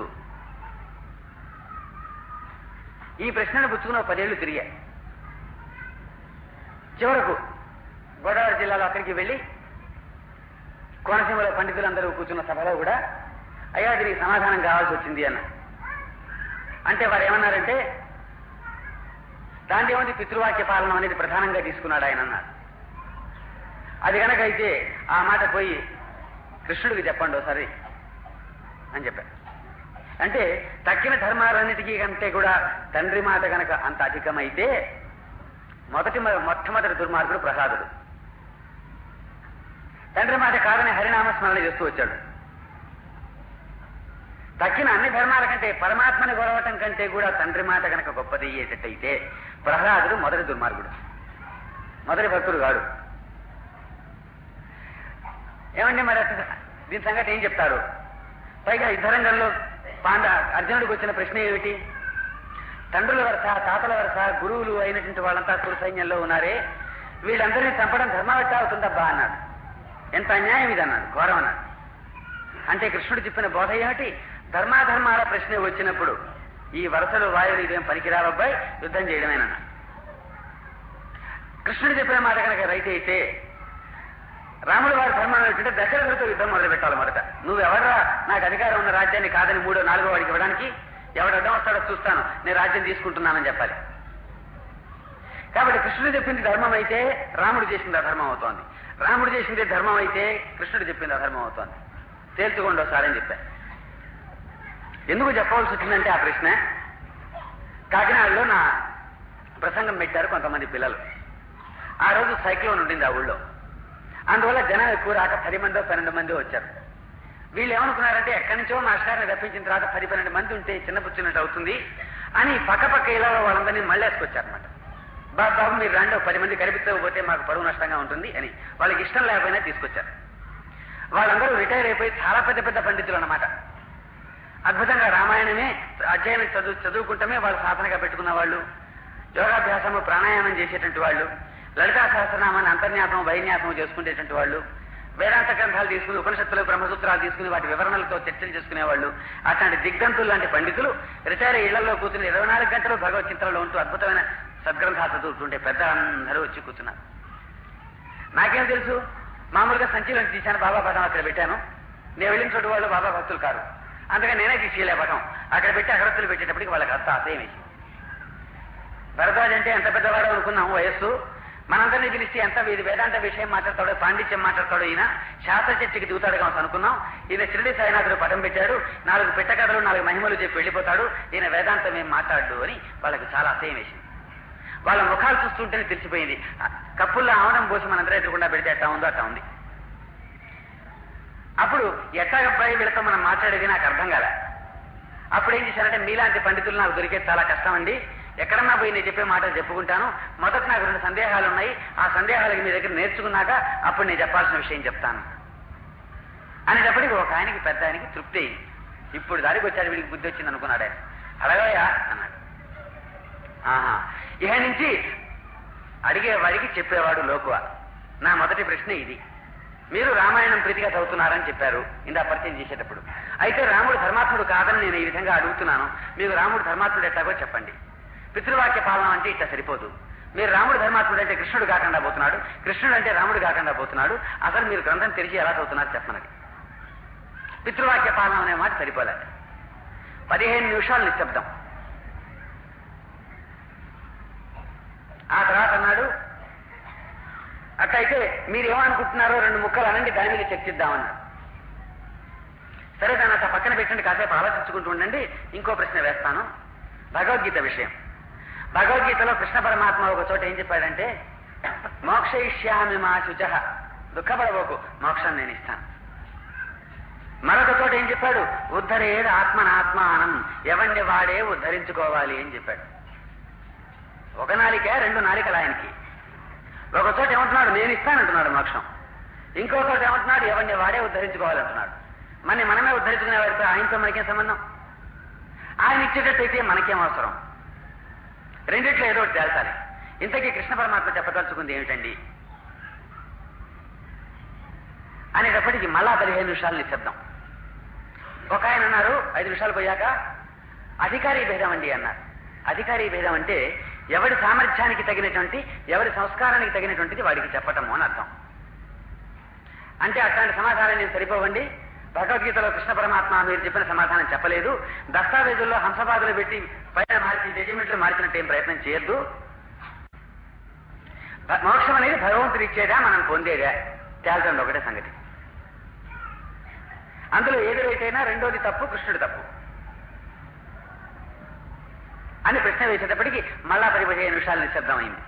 ఈ ప్రశ్నను పుచ్చుకున్న 10 ఏళ్లు తిరిగాయి. చివరకు గోదావరి జిల్లాలో అక్కడికి వెళ్ళి కోనసీమలో పండితులందరూ కూర్చున్న సభలో కూడా అయ్యా దీనికి సమాధానం కావాల్సి వచ్చింది అన్న. అంటే వారు ఏమన్నారంటే, దాంట్లో ఏముంది, పితృవాక్య పాలన అనేది ప్రధానంగా తీసుకున్నాడు ఆయన అన్నారు. అది కనుక అయితే ఆ మాట పోయి కృష్ణుడికి చెప్పండి ఒకసారి అని చెప్పారు. అంటే తక్కిన ధర్మాలన్నిటికీ కంటే కూడా తండ్రి మాట కనుక అంత అధికమైతే మొట్టమొదటి దుర్మార్గుడు ప్రహ్లాదుడు. తండ్రి మాట కాదని హరినామస్మరణ చేస్తూ వచ్చాడు. తక్కిన అన్ని ధర్మాల కంటే పరమాత్మని గొడవటం కంటే కూడా తండ్రి మాట కనుక గొప్పది అయ్యేటట్టయితే ప్రహ్లాదుడు మొదటి దుర్మార్గుడు, మొదటి భక్తుడు కాడు. ఏమండి మరి దీని సంగతి ఏం చెప్తారు? పైగా యుద్ధరంగంలో అర్జునుడికి వచ్చిన ప్రశ్న ఏమిటి? తండ్రుల వరుస, తాతల వరుస, గురువులు అయినటువంటి వాళ్ళంతా కురు సైన్యంలో ఉన్నారే, వీళ్ళందరినీ చంపడం ధర్మవచ్చ అవుతుందబ్బా అన్నాడు. ఎంత అన్యాయం ఇది అన్నాడు, ఘోరం అన్నాడు. అంటే కృష్ణుడు చెప్పిన బోధ ఏమిటి? ధర్మాధర్మాల ప్రశ్న వచ్చినప్పుడు ఈ వరుసలు వాయువులు ఇదేం పనికిరావబ్బాయి, యుద్ధం చేయడమేనన్నా. కృష్ణుడు చెప్పిన మాట కనుక రైట్ అయితే రాముడు వారి ధర్మాన్ని వచ్చింటే దశరథుడితో యుద్ధం మొదలు పెట్టాలి. మొదట నువ్వెవరా నాకు అధికారం ఉన్న రాజ్యాన్ని కాదని 3వ 4వ వాడికి ఇవ్వడానికి, ఎవడు అడ్డం వస్తాడో చూస్తాను, నేను రాజ్యం తీసుకుంటున్నానని చెప్పాలి. కాబట్టి కృష్ణుడు చెప్పింది ధర్మం అయితే రాముడు చేసింది అధర్మం అవుతోంది. రాముడు చేసింది ధర్మం అయితే కృష్ణుడు చెప్పింది అధర్మం అవుతోంది, తేల్చుకోండి ఒకసారి అని చెప్పారు. ఎందుకు చెప్పవలసి వచ్చిందంటే ఆ ప్రశ్న, కాకినాడలో నా ప్రసంగం పెట్టారు కొంతమంది పిల్లలు. ఆ రోజు సైక్లోన్ ఉండింది ఆ ఊళ్ళో. అందువల్ల జనం ఎక్కువ రాక 10 మందో 12 మందో వచ్చారు. వీళ్ళు ఏమనుకున్నారంటే ఎక్కడి నుంచో మాస్టర్ని రప్పించిన తర్వాత 10-12 మంది ఉంటే చిన్నపుచ్చినట్టు అవుతుంది అని పక్క ఇలా వాళ్ళందరినీ మళ్ళేసుకొచ్చారనమాట. బాబు మీరు రండి, 10 మంది కనిపించకపోతే మాకు పరువు నష్టంగా ఉంటుంది అని వాళ్ళకి ఇష్టం లేకపోయినా తీసుకొచ్చారు. వాళ్ళందరూ రిటైర్ అయిపోయి చాలా పెద్ద పెద్ద పండితులు అన్నమాట. అద్భుతంగా రామాయణమే అధ్యయనం చదువుకుంటమే వాళ్ళు సాధనగా పెట్టుకున్న వాళ్ళు, యోగాభ్యాసము ప్రాణాయామం చేసేటువంటి వాళ్ళు, లలితా సహస్రనామాన్ని అంతర్న్యాసము వైన్యాసము చేసుకునేటువంటి వాళ్ళు, వేదాంత గ్రంథాలు తీసుకుని ఉపనిషత్తులు బ్రహ్మసూత్రాలు తీసుకుని వాటి వివరణలతో చర్చలు చేసుకునేవాళ్ళు, అట్లాంటి దిగ్ధంతులు లాంటి పండితులు రిటైర్ ఇళ్లలో కూర్చుని 24 గంటలు భగవత్ చింతనలో ఉంటూ అద్భుతమైన సద్గ్రంథాలు చదువుతుంటే పెద్దలందరూ వచ్చి కూర్చున్నారు. నాకేం తెలుసు, మామూలుగా సంచీలను తీశాను, బాబా పటం అక్కడ పెట్టాను. నేను వెళ్ళిన చోటు వాళ్ళు బాబా భక్తులు కారు, అందుకని నేనే తీసేయలే పటం. అక్కడ పెట్టి అగరత్తులు పెట్టేటప్పటికి వాళ్ళకి అంత అసహ్యం వేసి, భరద్వాజ్ అంటే ఎంత పెద్దవాడో అనుకున్నాం వయస్సు, మనందరినీ పిలిచి ఎంత ఇది వేదాంత విషయం మాట్లాడతాడో, పాండిత్యం మాట్లాడతాడో, ఈయన శాస్త్ర చర్చకి దిగుతాడు కావచ్చు అనుకున్నాం. ఈయన షిరిడి సాయినాథుడు పటం పెట్టాడు, 4 పెట్టకథలు 4 మహిమలు చెప్పి వెళ్ళిపోతాడు, ఈయన వేదాంతం ఏం మాట్లాడు అని వాళ్ళకి చాలా అసహ్యం వేసింది. వాళ్ళ ముఖాలు చూస్తుంటేనే తెలిసిపోయింది. కప్పుల్లో ఆవడం పోసి మనందరూ ఎదురకుండా పెడితే ఎట్టా ఉందో అట్టా ఉంది. అప్పుడు ఎట్టాగబ్బాయి వీళ్ళతో మనం మాట్లాడేది నాకు అర్థం కాలే. అప్పుడు ఏం చేశారంటే, మీలాంటి పండితులు నాకు దొరికేది చాలా కష్టం అండి, ఎక్కడన్నా పోయి నేను చెప్పే మాటలు చెప్పుకుంటాను, మొదట నాకు 2 సందేహాలు ఉన్నాయి, ఆ సందేహాలకి మీ దగ్గర నేర్చుకున్నాక అప్పుడు నేను చెప్పాల్సిన విషయం చెప్తాను అనేటప్పటికి ఒక ఆయనకి, పెద్ద ఆయనకి తృప్తి అయింది. ఇప్పుడు దారికి వచ్చాడు, వీడికి బుద్ధి వచ్చింది అనుకున్నాడు ఆయన. అడగయా అన్నాడు. ఇహ నుంచి అడిగేవాడికి చెప్పేవాడు లోకువ. నా మొదటి ప్రశ్న ఇది, మీరు రామాయణం ప్రీతిగా చదువుతున్నారని చెప్పారు ఇందా పరిచయం చేసేటప్పుడు. అయితే రాముడు ధర్మాత్ముడు కాదని నేను ఈ విధంగా అడుగుతున్నాను, మీకు రాముడు ధర్మాత్ముడు ఎట్టాగో చెప్పండి. పితృవాక్య పాలన అంటే ఇట్లా సరిపోదు. మీరు రాముడు ధర్మాత్ముడు అంటే కృష్ణుడు కాకుండా పోతున్నాడు, కృష్ణుడు అంటే రాముడు కాకుండా పోతున్నాడు, అసలు మీరు గ్రంథం తెరిచి ఎలా చదువుతున్నారు చెప్పనది. పితృవాక్య పాలన అనే మాట సరిపోలే. 15 నిమిషాలు నిశ్శబ్దం. ఆ తర్వాత అన్నాడు, అట్లయితే మీరేమనుకుంటున్నారో 2 ముక్కలు అనండి, దాని మీద చర్చిద్దామన్నాడు. సరే దాన్ని అట్లా పక్కన పెట్టండి, కాసేపు ఆలోచించుకుంటూ ఉండండి, ఇంకో ప్రశ్న వేస్తాను. భగవద్గీత విషయం. భగవద్గీతలో కృష్ణ పరమాత్మ ఒక చోట ఏం చెప్పాడంటే, మోక్షయిష్యామి మా శుచ, దుఃఖపడబోకు, మోక్షం నేను ఇస్తాను. మరొక చోట ఏం చెప్పాడు, ఉద్ధరేది ఆత్మనాత్మానం, ఎవరిని వాడే ఉద్ధరించుకోవాలి అని చెప్పాడు. ఒక నాలిక 2 నాలికలు ఆయనకి. ఒక చోట ఏమంటున్నాడు, నేను ఇస్తానంటున్నాడు మోక్షం. ఇంకో చోట ఏమంటున్నాడు, ఎవరిని వాడే ఉద్ధరించుకోవాలంటున్నాడు. మనమే ఉద్ధరించుకునే వాడితో ఆయనతో మనకేం సంబంధం? ఆయన ఇచ్చేటట్టయితే మనకేం అవసరం? రెండిట్లో ఏదో ఒకటి తేల్చాలి. ఇంతకీ కృష్ణ పరమాత్మ చెప్పదలుచుకుంది ఏమిటండి అనేటప్పటికీ మళ్ళా 15 నిమిషాలు నిశ్శబ్దం. ఒక ఆయన అన్నారు 5 నిమిషాలు పోయాక, అధికారీ భేదం అండి అన్నారు. అధికారీ భేదం అంటే ఎవరి సామర్థ్యానికి తగినటువంటి, ఎవరి సంస్కారానికి తగినటువంటిది వాడికి చెప్పటము అని అర్థం. అంటే అట్లాంటి సమాధానం నేను సరిపోవండి, భగవద్గీతలో కృష్ణ పరమాత్మ మీరు చెప్పిన సమాధానం చెప్పలేదు, దస్తావేజుల్లో హంసపాదులు పెట్టి పైన మార్చి జడ్జిమెంట్లు మార్చినట్టు ఏం ప్రయత్నం చేయొద్దు. మోక్షం అనేది భగవంతుడు ఇచ్చేదా మనం పొందేదా తేల్చండి ఒకటే సంగతి. అందులో ఏది రైతైనా రెండోది తప్పు, కృష్ణుడు తప్పు అని ప్రశ్న వేసేటప్పటికి మళ్ళా 15 నిమిషాలు నిశ్శబ్దమైంది.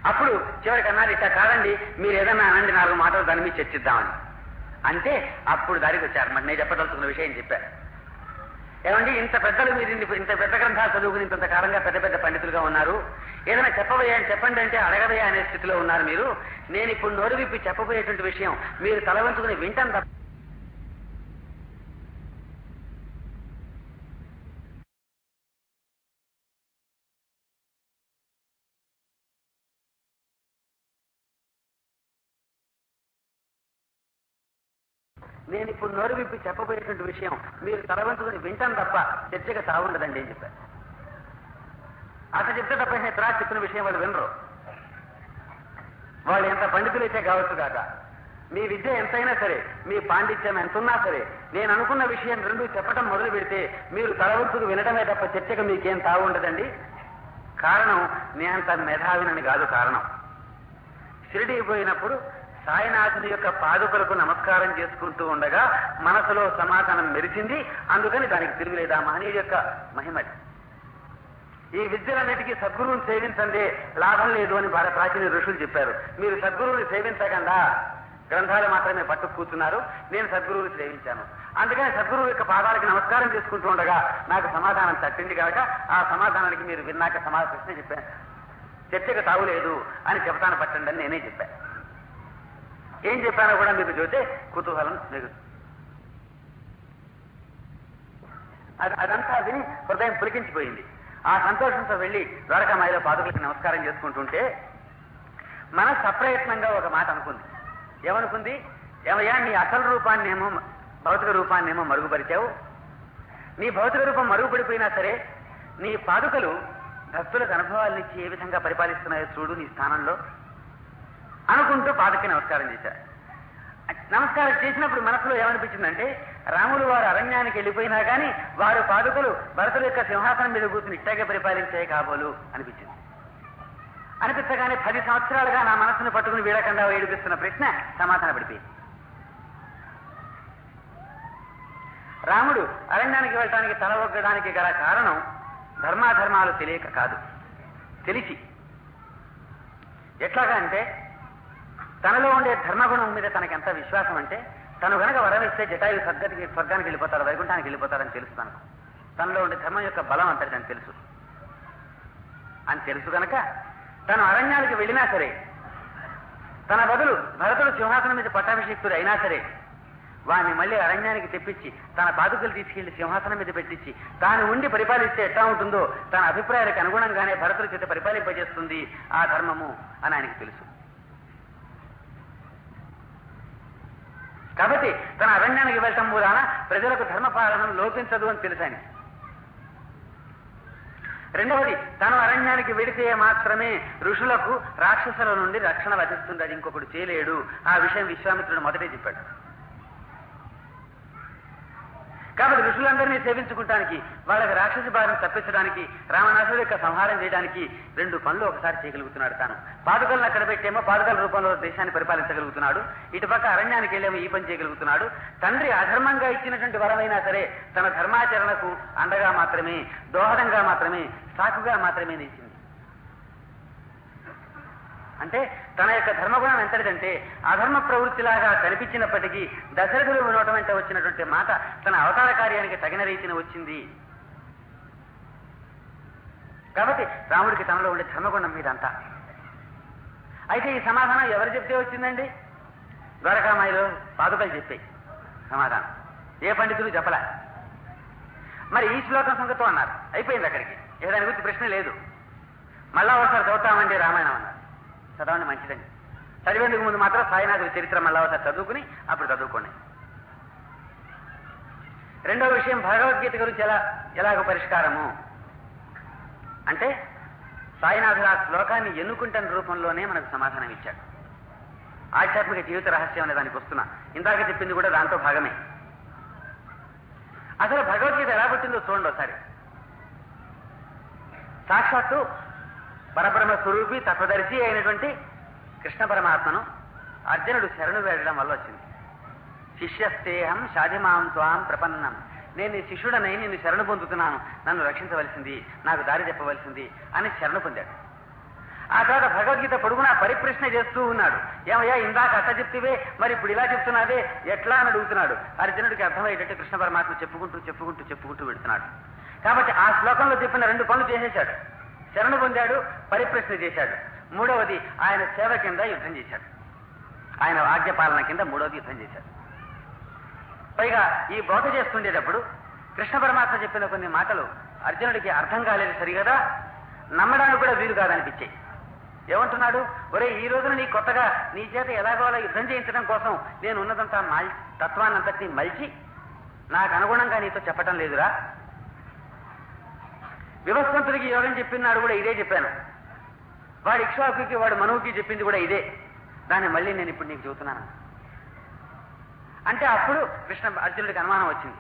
అప్పుడు చివరికి అన్నారు, ఇట్లా కాదండి మీరు ఏదన్నా అనండి, 4 మాటలు దాని మీద చర్చిద్దామని. అంటే అప్పుడు దారికి వచ్చారు. మరి నేను చెప్పదలుచుకున్న విషయం చెప్పారు. ఏమండి, ఇంత పెద్దలు మీరు ఇంత పెద్ద గ్రంథాలు చదువుకుని ఇంత కాలంగా పెద్ద పెద్ద పండితులుగా ఉన్నారు, ఏదైనా చెప్పబోయా అని చెప్పండి అంటే అడగబోయా అనే స్థితిలో ఉన్నారు మీరు. నేను ఇప్పుడు నోరు విప్పి చెప్పబోయేటువంటి విషయం మీరు తలవంచుకుని వింటాను తప్ప వింటాను తప్ప చర్చగా తాగుండదండి అని చెప్పారు. అట్లా చెప్తే తప్ప తర్వాత చెప్పిన విషయం వాళ్ళు వినరు. వాళ్ళు ఎంత పండితులైతే కావచ్చు కాక, మీ విద్య ఎంతైనా సరే, మీ పాండిత్యం ఎంతున్నా సరే, నేను అనుకున్న విషయం 2 చెప్పటం మొదలు పెడితే మీరు తలవంతుకు వినటమే తప్ప చర్చగా మీకేం తాగుండదండి. కారణం నేనంత మేధావినని కాదు కారణం. షిరిడీ పోయినప్పుడు సాయినాథుని యొక్క పాదుకలకు నమస్కారం చేసుకుంటూ ఉండగా మనసులో సమాధానం మెరిచింది. అందుకని దానికి తిరుగులేదు. ఆ మహనీయుడి యొక్క మహిమది. ఈ విద్యలన్నిటికీ సద్గురువుని సేవించండి, లాభం లేదు అని ప్రాచీన ఋషులు చెప్పారు. మీరు సద్గురువుని సేవించకుండా గ్రంథాలు మాత్రమే పట్టు కూర్చున్నారు. నేను సద్గురువుని సేవించాను. అందుకని సద్గురువు యొక్క పాదాలకు నమస్కారం చేసుకుంటూ ఉండగా నాకు సమాధానం తట్టింది కనుక ఆ సమాధానానికి మీరు విన్నాక ప్రశ్న చెప్పాను, చర్చకు తావులేదు అని చెబుతాను పట్టండి అని నేనే చెప్పాను. ఏం చెప్పానో కూడా మీకు చూస్తే కుతూహలం మీకు అదంతా విని హృదయం పులికించిపోయింది. ఆ సంతోషంతో వెళ్ళి ద్వారకామాయిలో పాదుకులకి నమస్కారం చేసుకుంటుంటే మనసు అప్రయత్నంగా ఒక మాట అనుకుంది. ఏమనుకుంది? ఏమయ్యా, నీ అసలు రూపాన్నేమో భౌతిక రూపాన్నేమో మరుగుపరిచావు. నీ భౌతిక రూపం మరుగుపడిపోయినా సరే నీ పాదుకలు భక్తులకు అనుభవాలను ఇచ్చి ఏ విధంగా పరిపాలిస్తున్నాయో చూడు నీ స్థానంలో అనుకుంటూ పాదుకి నమస్కారం చేశారు. నమస్కారం చేసినప్పుడు మనసులో ఏమనిపించిందంటే, రాములు వారు అరణ్యానికి వెళ్ళిపోయినా కానీ వారు పాదుకలు భరతుల యొక్క సింహాసనం మీద కూర్చుని ఇట్టాగే పరిపాలించే కాబోలు అనిపించింది. అనిపించగానే 10 సంవత్సరాలుగా నా మనసును పట్టుకుని వీడకుండా ఏడిపిస్తున్న ప్రశ్న సమాధాన పడిపోయింది. రాముడు అరణ్యానికి వెళ్ళటానికి తల ఒగ్గడానికి గల కారణం ధర్మాధర్మాలు తెలియక కాదు, తెలిసి. ఎట్లాగా అంటే తనలో ఉండే ధర్మగుణం మీద తనకి ఎంత విశ్వాసం అంటే, తను గనక వరమిస్తే జటాయు స్వర్గానికి వెళ్ళిపోతాడు, వైకుంఠానికి వెళ్ళిపోతాడని తెలుసు. తనలో ఉండే ధర్మం యొక్క బలం అంతటి అని తెలుసు. అని తెలుసు కనుక తను అరణ్యానికి వెళ్ళినా సరే, తన బదులు భరతుడు సింహాసనం మీద పట్టాభిషిక్తుడు అయినా సరే వాడిని మళ్ళీ అరణ్యానికి తెప్పించి తన పాదుకలు తీసుకెళ్లి సింహాసనం మీద పెట్టించి తాను ఉండి పరిపాలిస్తే ఎట్లా ఉంటుందో తన అభిప్రాయాలకు అనుగుణంగానే భరతుల చేత పరిపాలింపజేస్తుంది ఆ ధర్మము అని ఆయనకి తెలుసు. కాబట్టి తన అరణ్యానికి వెళ్ళటం మూలాన ప్రజలకు ధర్మపాలనం లోపించదు అని తెలుసు ఆయన. రెండవది, తను అరణ్యానికి వెడితే మాత్రమే ఋషులకు రాక్షసుల నుండి రక్షణ లభిస్తుంది, అది ఇంకొకడు చేయలేడు. ఆ విషయం విశ్వామిత్రుడు మొదటే చెప్పాడు. కాబట్టి ఋషులందరినీ సేవించుకుంటానికి, వాళ్ళకి రాక్షసి బారిని తప్పించడానికి, రావణాసురుడి యొక్క సంహారం చేయడానికి 2 పనులు ఒకసారి చేయగలుగుతున్నాడు తాను. పాదుకలను అక్కడ పెట్టేమో పాదుకల రూపంలో దేశాన్ని పరిపాలించగలుగుతున్నాడు, ఇటుపక్క అరణ్యానికి వెళ్ళేమో ఈ పని చేయగలుగుతున్నాడు. తండ్రి అధర్మంగా ఇచ్చినటువంటి వరమైనా సరే తన ధర్మాచరణకు అండగా మాత్రమే, దోహదంగా మాత్రమే, సాకుగా మాత్రమే నిలిచింది. అంటే తన యొక్క ధర్మగుణం ఎంతటిదంటే, అధర్మ ప్రవృత్తిలాగా కనిపించినప్పటికీ దశరథుడు నోట వెంట వచ్చినటువంటి మాట తన అవతార కార్యానికి తగిన రీతిని వచ్చింది. కాబట్టి రాముడికి తనలో ఉండే ధర్మగుణం మీదంతా. అయితే ఈ సమాధానం ఎవరు చెప్తే వచ్చిందండి? ద్వారకామాయిలో పాదుకలు చెప్పాయి సమాధానం. ఏ పండితులు చెప్పలే. మరి ఈ శ్లోకం సంగతం అన్నారు, అయిపోయింది అక్కడికి. దాని గురించి ప్రశ్న లేదు. మళ్ళా ఒకసారి చదువుతామండి రామాయణం అన్నారు. చదవండి, మంచిదండి. చదివేందుకు ముందు మాత్రం సాయినాథుడి చరిత్ర మళ్ళా ఒకసారి చదువుకుని అప్పుడు చదువుకోండి. రెండో విషయం, భగవద్గీత గురించి ఎలాగ పరిష్కారము అంటే సాయినాథుడు ఆ శ్లోకాన్ని ఎన్నుకుంటున్న రూపంలోనే మనకు సమాధానం ఇచ్చాడు. ఆధ్యాత్మిక జీవిత రహస్యం అనే దానికి వస్తున్నా. ఇందాక చెప్పింది కూడా దాంతో భాగమే. అసలు భగవద్గీత ఎలా పుట్టిందో చూడండి ఒకసారి. సాక్షాత్తు పరబ్రహ్మ స్వరూపి తత్వదర్శి అయినటువంటి కృష్ణ పరమాత్మను అర్జునుడు శరణు వేడడం వల్ల వచ్చింది. శిష్యస్తేహం షాధిమాం త్వాం ప్రపన్నం, నేను నీ శిష్యుడనై నిన్ను శరణు పొందుతున్నాను, నన్ను రక్షించవలసింది, నాకు దారి చెప్పవలసింది అని శరణు పొందాడు. ఆ తర్వాత భగవద్గీత పొడుగునా పరిప్రశ్న చేస్తూ ఉన్నాడు. ఏమయ్యా, ఇందాక అట్ట చెప్తివే, మరి ఇప్పుడు ఇలా చెప్తున్నాదే ఎట్లా అని అడుగుతున్నాడు. అర్జునుడికి అర్థమయ్యేటట్టు కృష్ణ పరమాత్మ చెప్పుకుంటూ పెడుతున్నాడు. కాబట్టి ఆ శ్లోకంలో చెప్పిన 2 పనులు చేసేశాడు. శరణు పొందాడు, పరిప్రశ్న చేశాడు. మూడవది ఆయన సేవ కింద యుద్ధం చేశాడు. ఆయన ఆజ్ఞపాలన కింద 3వది యుద్ధం చేశాడు. పైగా ఈ బోధ చేస్తుండేటప్పుడు కృష్ణ పరమాత్మ చెప్పిన కొన్ని మాటలు అర్జునుడికి అర్థం కాలేదు సరిగదా, నమ్మడానికి కూడా వీలు కాదనిపించాయి. ఏమంటున్నాడు? ఒరే, ఈ రోజున నీ కొత్తగా నీ చేత ఎలాగో అలా యుద్ధం చేయించడం కోసం నేను ఉన్నదంతా తత్వాన్నంతటినీ మలిచి నాకు అనుగుణంగా నీతో చెప్పటం లేదురా. వివస్వంతుడికి యోగం చెప్పినాడు కూడా ఇదే చెప్పాను, వాడు ఇక్ష్వాకుకి వాడు మనువుకి చెప్పింది కూడా ఇదే, దాన్ని మళ్ళీ నేను ఇప్పుడు నీకు చెబుతున్నాను అంటే అప్పుడు అర్జునుడికి అనుమానం వచ్చింది.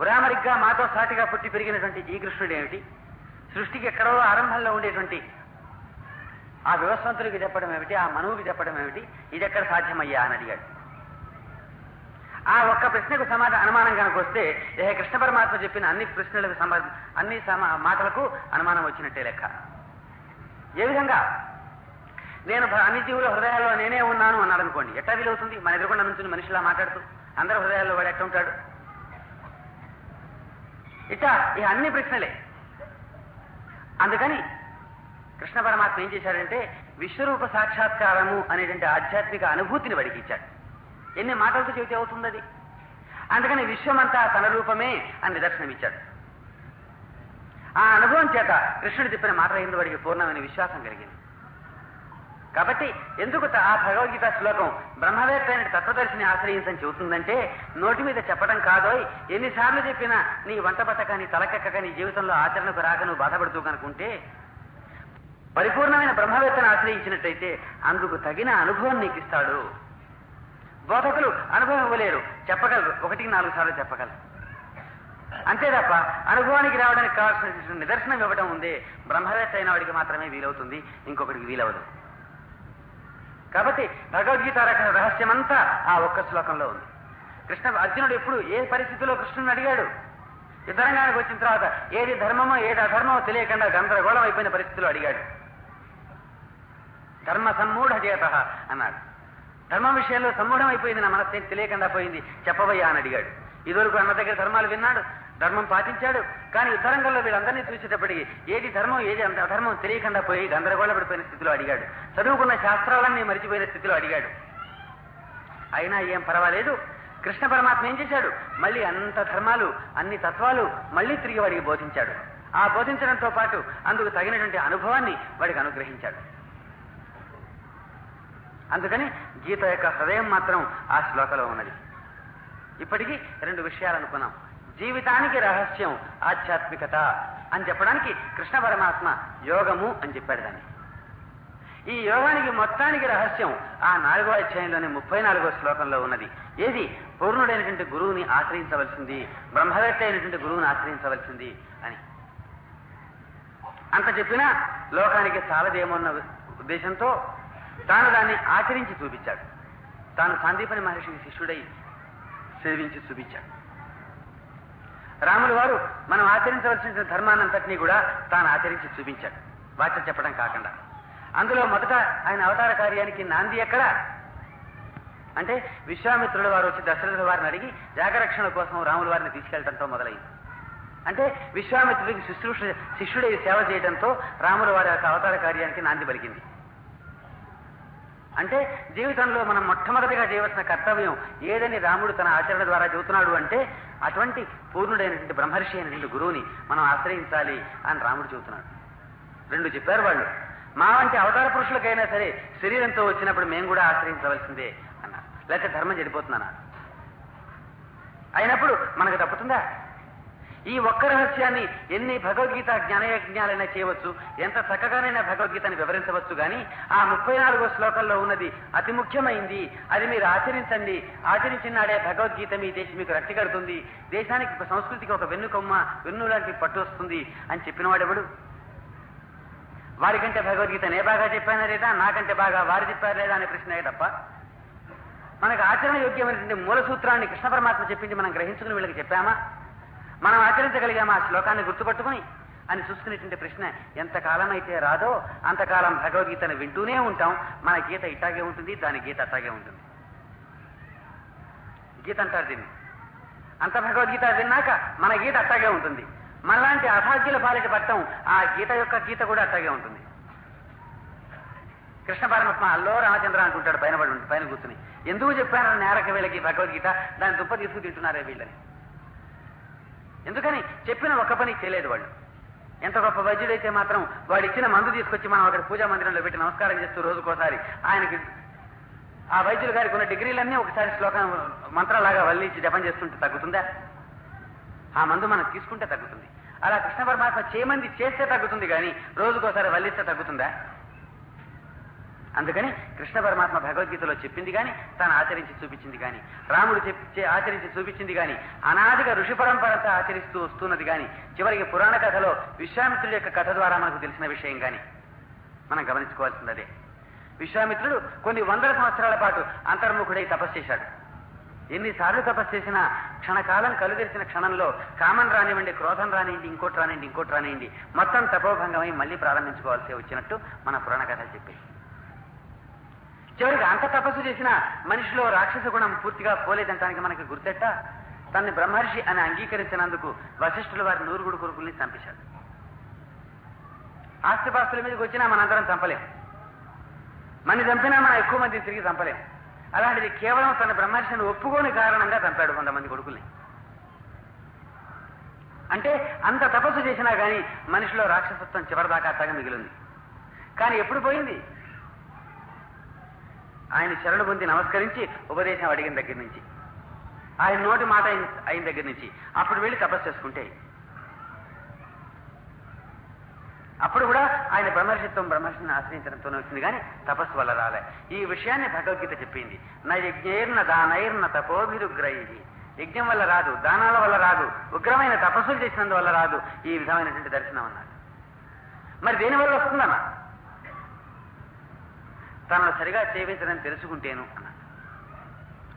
ఉరామరిగ్గా మాతో సాటిగా పుట్టి పెరిగినటువంటి ఈ కృష్ణుడు ఏమిటి, సృష్టికి ఎక్కడో ఆరంభంలో ఉండేటువంటి ఆ వివస్వంతుడికి చెప్పడం ఏమిటి, ఆ మనువుకి చెప్పడం ఏమిటి, ఇది ఎక్కడ సాధ్యమయ్యా అని అడిగాడు. ఆ ఒక్క ప్రశ్నకు అనుమానం కనుక వస్తే కృష్ణ పరమాత్మ చెప్పిన అన్ని ప్రశ్నలకు అన్ని మాటలకు అనుమానం వచ్చినట్టే లెక్క. ఏ విధంగా? నేను అన్ని జీవుల హృదయాల్లో నేనే ఉన్నాను అన్నాడు అనుకోండి, ఎట్లా వీలవుతుంది? మన ఎదురుకుండా నుంచి మనిషిలా మాట్లాడుతూ అందరి హృదయాల్లో వాడు ఎట్లా ఉంటాడు? ఇట్లా ఈ అన్ని ప్రశ్నలే. అందుకని కృష్ణ పరమాత్మ ఏం చేశాడంటే విశ్వరూప సాక్షాత్కారము అనేటువంటి ఆధ్యాత్మిక అనుభూతిని వాడికి ఇచ్చాడు. ఎన్ని మాటలతో చెబితే అవుతుంది అది? అందుకని విశ్వమంతా తన రూపమే అని నిదర్శనం ఇచ్చాడు. ఆ అనుభవం చేత కృష్ణుడు చెప్పిన మాటల యందు వాడికి పూర్ణమైన విశ్వాసం కలిగింది. కాబట్టి ఎందుకు ఆ భగవద్గీత శ్లోకం బ్రహ్మవేత్త అయిన తత్వదర్శిని ఆశ్రయించని చెబుతుందంటే, నోటి మీద చెప్పడం కాదోయ్, ఎన్నిసార్లు చెప్పినా నీ వంట పట్టక, నీ తలకెక్కక, నీ జీవితంలో ఆచరణకు రాక నువ్వు బాధపడుతూ కనుకుంటే, పరిపూర్ణమైన బ్రహ్మవేత్తను ఆశ్రయించినట్టయితే అందుకు తగిన అనుభవం నీకు ఇస్తాడు. బోధకులు అనుభవం ఇవ్వలేరు, చెప్పగలరు, 1-4 సార్లు చెప్పగలరు. అంతే తప్ప అనుభవానికి రావడానికి కావాల్సిన నిదర్శనం ఇవ్వడం ఉందే, బ్రహ్మవేత్త అయిన వాడికి మాత్రమే వీలవుతుంది, ఇంకొకటికి వీలవదు. కాబట్టి భగవద్గీత రహస్యమంతా ఆ ఒక్క శ్లోకంలో ఉంది. అర్జునుడు ఎప్పుడు ఏ పరిస్థితిలో కృష్ణుని అడిగాడు? యుద్ధరంగానికి వచ్చిన తర్వాత ఏది ధర్మమో ఏది అధర్మమో తెలియకుండా గందరగోళం అయిపోయిన పరిస్థితిలో అడిగాడు. ధర్మ సమ్మూఢ చేత అన్నాడు. ధర్మం విషయంలో సమ్మూఢం అయిపోయింది, నా మనస్సు తెలియకుండా పోయింది, చెప్పవయ్యా అని అడిగాడు. ఇదివరకు అన్న దగ్గర ధర్మాలు విన్నాడు, ధర్మం పాటించాడు. కానీ యుద్ధరంగంలో వీళ్ళందరినీ చూసేటప్పటికి ఏది ధర్మం ఏది అధర్మం తెలియకుండా పోయి గందరగోళ పడిపోయిన స్థితిలో అడిగాడు. చదువుకున్న శాస్త్రాలన్నీ మరిచిపోయిన స్థితిలో అడిగాడు. అయినా ఏం పర్వాలేదు, కృష్ణ పరమాత్మ ఏం చేశాడు? మళ్ళీ అంత ధర్మాలు, అన్ని తత్వాలు మళ్ళీ తిరిగి వాడికి బోధించాడు. ఆ బోధించడంతో పాటు అందుకు తగినటువంటి అనుభవాన్ని వాడికి అనుగ్రహించాడు. అందుకని గీత యొక్క హృదయం మాత్రం ఆ శ్లోకంలో ఉన్నది. ఇప్పటికీ 2 విషయాలు అనుకున్నాం. జీవితానికి రహస్యం ఆధ్యాత్మికత అని చెప్పడానికి కృష్ణ పరమాత్మ యోగము అని చెప్పాడు దాన్ని. ఈ యోగానికి మొత్తానికి రహస్యం ఆ 4వ అధ్యాయంలోని 34వ శ్లోకంలో ఉన్నది. ఏది? పూర్ణుడైనటువంటి గురువుని ఆశ్రయించవలసింది, బ్రహ్మవేత్త అయినటువంటి గురువుని ఆశ్రయించవలసింది అని. అంత చెప్పినా లోకానికి చాలదేమోన్న ఉద్దేశంతో తాను దాన్ని ఆచరించి చూపించాడు. తాను సాందీపని మహర్షికి శిష్యుడై సేవించి చూపించాడు. రాములు వారు మనం ఆచరించవలసిన ధర్మాన్నంతటినీ కూడా తాను ఆచరించి చూపించాడు, వాక్యం చెప్పడం కాకుండా. అందులో మొదట ఆయన అవతార కార్యానికి నాంది ఎక్కడ అంటే, విశ్వామిత్రుల వారు వచ్చి దశరథుల వారిని అడిగి జాగరక్షణ కోసం రాముల వారిని తీసుకెళ్లడంతో మొదలైంది. అంటే విశ్వామిత్రుడికి శిష్యుడై సేవ చేయడంతో రాముల వారి యొక్క అవతార కార్యానికి నాంది పలికింది. అంటే జీవితంలో మనం మొట్టమొదటిగా చేయవలసిన కర్తవ్యం ఏదని రాముడు తన ఆచరణ ద్వారా చెబుతున్నాడు అంటే, అటువంటి పూర్ణుడైనటువంటి బ్రహ్మర్షి అయినటువంటి గురువుని మనం ఆశ్రయించాలి అని రాముడు చెబుతున్నాడు. 2 చెప్పారు వాళ్ళు. మా వంటి అవతార పురుషులకైనా సరే శరీరంతో వచ్చినప్పుడు మేము కూడా ఆశ్రయించవలసిందే అన్నారు. లేకపోతే ధర్మం చెడిపోతుందన్నారు. అయినప్పుడు మనకు తప్పుతుందా? ఈ ఒక్క రహస్యాన్ని ఎన్ని భగవద్గీత జ్ఞానయజ్ఞాలైనా చేయవచ్చు, ఎంత చక్కగానైనా భగవద్గీతని వివరించవచ్చు. కానీ ఆ 34వ శ్లోకంలో ఉన్నది అతి ముఖ్యమైంది. అది మీరు ఆచరించండి, ఆచరించిన నాడే భగవద్గీత మీ దేశం మీకు రక్ష కడుతుంది, దేశానికి సంస్కృతికి ఒక వెన్ను లాంటి పట్టు వస్తుంది అని చెప్పినవాడెవడు? వారికంటే భగవద్గీత నే బాగా చెప్పానా లేదా, నాకంటే బాగా వారు చెప్పారు లేదా అనే ప్రశ్నే తప్ప, మనకు ఆచరణ యోగ్యమైనటువంటి మూల సూత్రాన్ని కృష్ణ పరమాత్మ చెప్పింది మనం గ్రహించుకుని వీళ్ళకి చెప్పామా, మనం ఆచరించగలిగామా ఆ శ్లోకాన్ని గుర్తుపట్టుకుని అని చూసుకునేటువంటి ప్రశ్న ఎంతకాలం అయితే రాదో అంతకాలం భగవద్గీతను వింటూనే ఉంటాం. మన గీత ఇట్టాగే ఉంటుంది, దాని గీత అట్టాగే ఉంటుంది. గీత అంటారు దీన్ని. అంత భగవద్గీత విన్నాక మన గీత అట్టాగే ఉంటుంది. మనలాంటి అసాధ్యుల పాలిట పట్టం ఆ గీత యొక్క గీత కూడా అట్టాగే ఉంటుంది. కృష్ణ పరమాత్మ అల్లో రామచంద్ర అంటుంటాడు పైన కూర్చుని, ఎందుకు చెప్పానని నేరక వీళ్ళకి భగవద్గీత, దాని దుప్ప తీసుకు తింటున్నారే వీళ్ళని. ఎందుకని చెప్పిన ఒక్క పని చేయలేదు వాళ్ళు. ఎంత గొప్ప వైద్యుడైతే మాత్రం వాడు ఇచ్చిన మందు తీసుకొచ్చి మనం అక్కడ పూజా మందిరంలో పెట్టి నమస్కారం చేస్తూ రోజుకోసారి ఆయనకి ఆ వైద్యులు గారికి ఉన్న డిగ్రీలన్నీ ఒకసారి శ్లోకం మంత్రాలాగా వల్లించి జపం చేస్తుంటే తగ్గుతుందా? ఆ మందు మనం తీసుకుంటే తగ్గుతుంది. అలా కృష్ణ పరమాత్మ చేయమంది చేస్తే తగ్గుతుంది, కానీ రోజుకోసారి వల్లిస్తే తగ్గుతుందా? అందుకని కృష్ణ పరమాత్మ భగవద్గీతలో చెప్పింది కానీ తాను ఆచరించి చూపించింది కానీ, రాముడు ఆచరించి చూపించింది కానీ, అనాదిగా ఋషి పరంపరంతా ఆచరిస్తూ వస్తున్నది కానీ, చివరికి పురాణ కథలో విశ్వామిత్రుడి యొక్క కథ ద్వారా మనకు తెలిసిన విషయం కానీ, మనం గమనించుకోవాల్సింది అదే. విశ్వామిత్రుడు కొన్ని వందల సంవత్సరాల పాటు అంతర్ముఖుడై తపస్సు చేశాడు. ఎన్నిసార్లు తపస్సు చేసినా క్షణకాలం కలుగరిచిన క్షణంలో కామం రానివ్వండి, క్రోధం రానివ్వండి, ఇంకోటి రానివ్వండి మొత్తం తపోభంగమై మళ్ళీ ప్రారంభించుకోవాల్సి వచ్చినట్టు మన పురాణ కథలు చెప్పాయి. చివరికి అంత తపస్సు చేసినా మనిషిలో రాక్షస గుణం పూర్తిగా పోలేదంటానికి మనకి గుర్తెట్ట తనని బ్రహ్మర్షి అని అంగీకరించినందుకు వశిష్ఠుల వారి 100 కొడుకుల్ని చంపేశాడు. ఆస్తిపాస్తుల మీదకి వచ్చినా మనందరం చంపలేం, మన చంపినా మనం ఎక్కువ మంది తిరిగి చంపలేం. అలాంటిది కేవలం తన బ్రహ్మర్షిని ఒప్పుకోని కారణంగా చంపాడు 100 మంది కొడుకుల్ని. అంటే అంత తపస్సు చేసినా కానీ మనిషిలో రాక్షసత్వం చివరిదాకా అట్టగా మిగిలింది. కానీ ఎప్పుడు పోయింది? ఆయన శరణు పొంది నమస్కరించి ఉపదేశం అడిగిన దగ్గర నుంచి, ఆయన నోటి మాట అయిన దగ్గర నుంచి అప్పుడు వెళ్ళి తపస్సు చేసుకుంటే అప్పుడు కూడా ఆయన బ్రహ్మర్షిని ఆశ్రయించడంతోనే వచ్చింది, కానీ తపస్సు వల్ల రాలే. ఈ విషయాన్ని భగవద్గీత చెప్పింది. నా యజ్ఞైర్న దానైర్న తపోభిరుగ్రై. యజ్ఞం వల్ల రాదు, దానాల వల్ల రాదు, ఉగ్రమైన తపస్సులు చేసినందువల్ల రాదు ఈ విధమైనటువంటి దర్శనం అన్నాడు. మరి దేనివల్ల వస్తుందన్నా? తనను సరిగా సేవించడం తెలుసుకుంటేను అన్నాడు.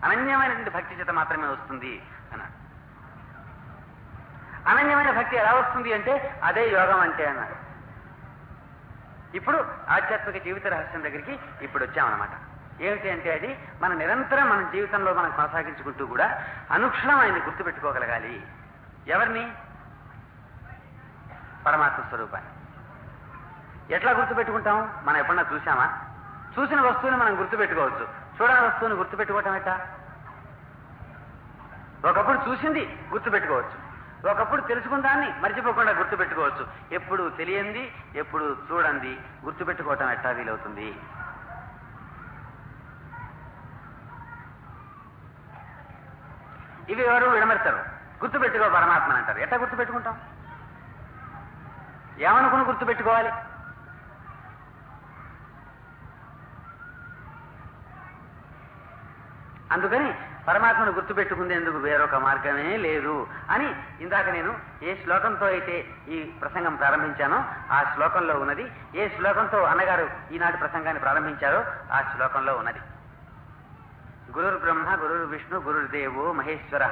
అనన్యమైనటువంటి భక్తి చేత మాత్రమే వస్తుంది అన్నాడు. అనన్యమైన భక్తి ఎలా వస్తుంది అంటే అదే యోగం అంటే అన్నాడు. ఇప్పుడు ఆధ్యాత్మిక జీవిత రహస్యం దగ్గరికి ఇప్పుడు వచ్చామన్నమాట. ఏమిటి అంటే అది మన నిరంతరం మన జీవితంలో మనం కొనసాగించుకుంటూ కూడా అనుక్షణం ఆయన్ని గుర్తుపెట్టుకోగలగాలి. ఎవరిని? పరమాత్మ స్వరూపాన్ని. ఎట్లా గుర్తుపెట్టుకుంటాం? మనం ఎప్పుడన్నా చూసామా? చూసిన వస్తువుని మనం గుర్తుపెట్టుకోవచ్చు, చూడని వస్తువుని గుర్తుపెట్టుకోవటం ఎట్టా? ఒకప్పుడు చూసింది గుర్తుపెట్టుకోవచ్చు, ఒకప్పుడు తెలుసుకున్న దాన్ని మర్చిపోకుండా గుర్తుపెట్టుకోవచ్చు. ఎప్పుడు తెలియంది, ఎప్పుడు చూడండి గుర్తుపెట్టుకోవటం ఎట్టా వీలవుతుంది? ఇవి ఎవరు విడమర్తారు? గుర్తుపెట్టుకో పరమాత్మని అంటారు. ఎట్టా గుర్తుపెట్టుకుంటాం? ఏమనుకుని గుర్తుపెట్టుకోవాలి? అందుకని పరమాత్మను గుర్తుపెట్టుకునేందుకు వేరొక మార్గమే లేదు అని ఇందాక నేను ఏ శ్లోకంతో అయితే ఈ ప్రసంగం ప్రారంభించానో ఆ శ్లోకంలో ఉన్నది. ఏ శ్లోకంతో అన్నగారు ఈనాటి ప్రసంగాన్ని ప్రారంభించారో ఆ శ్లోకంలో ఉన్నది. గురుర్ బ్రహ్మ గురుర్ విష్ణు గురుర్దేవో మహేశ్వర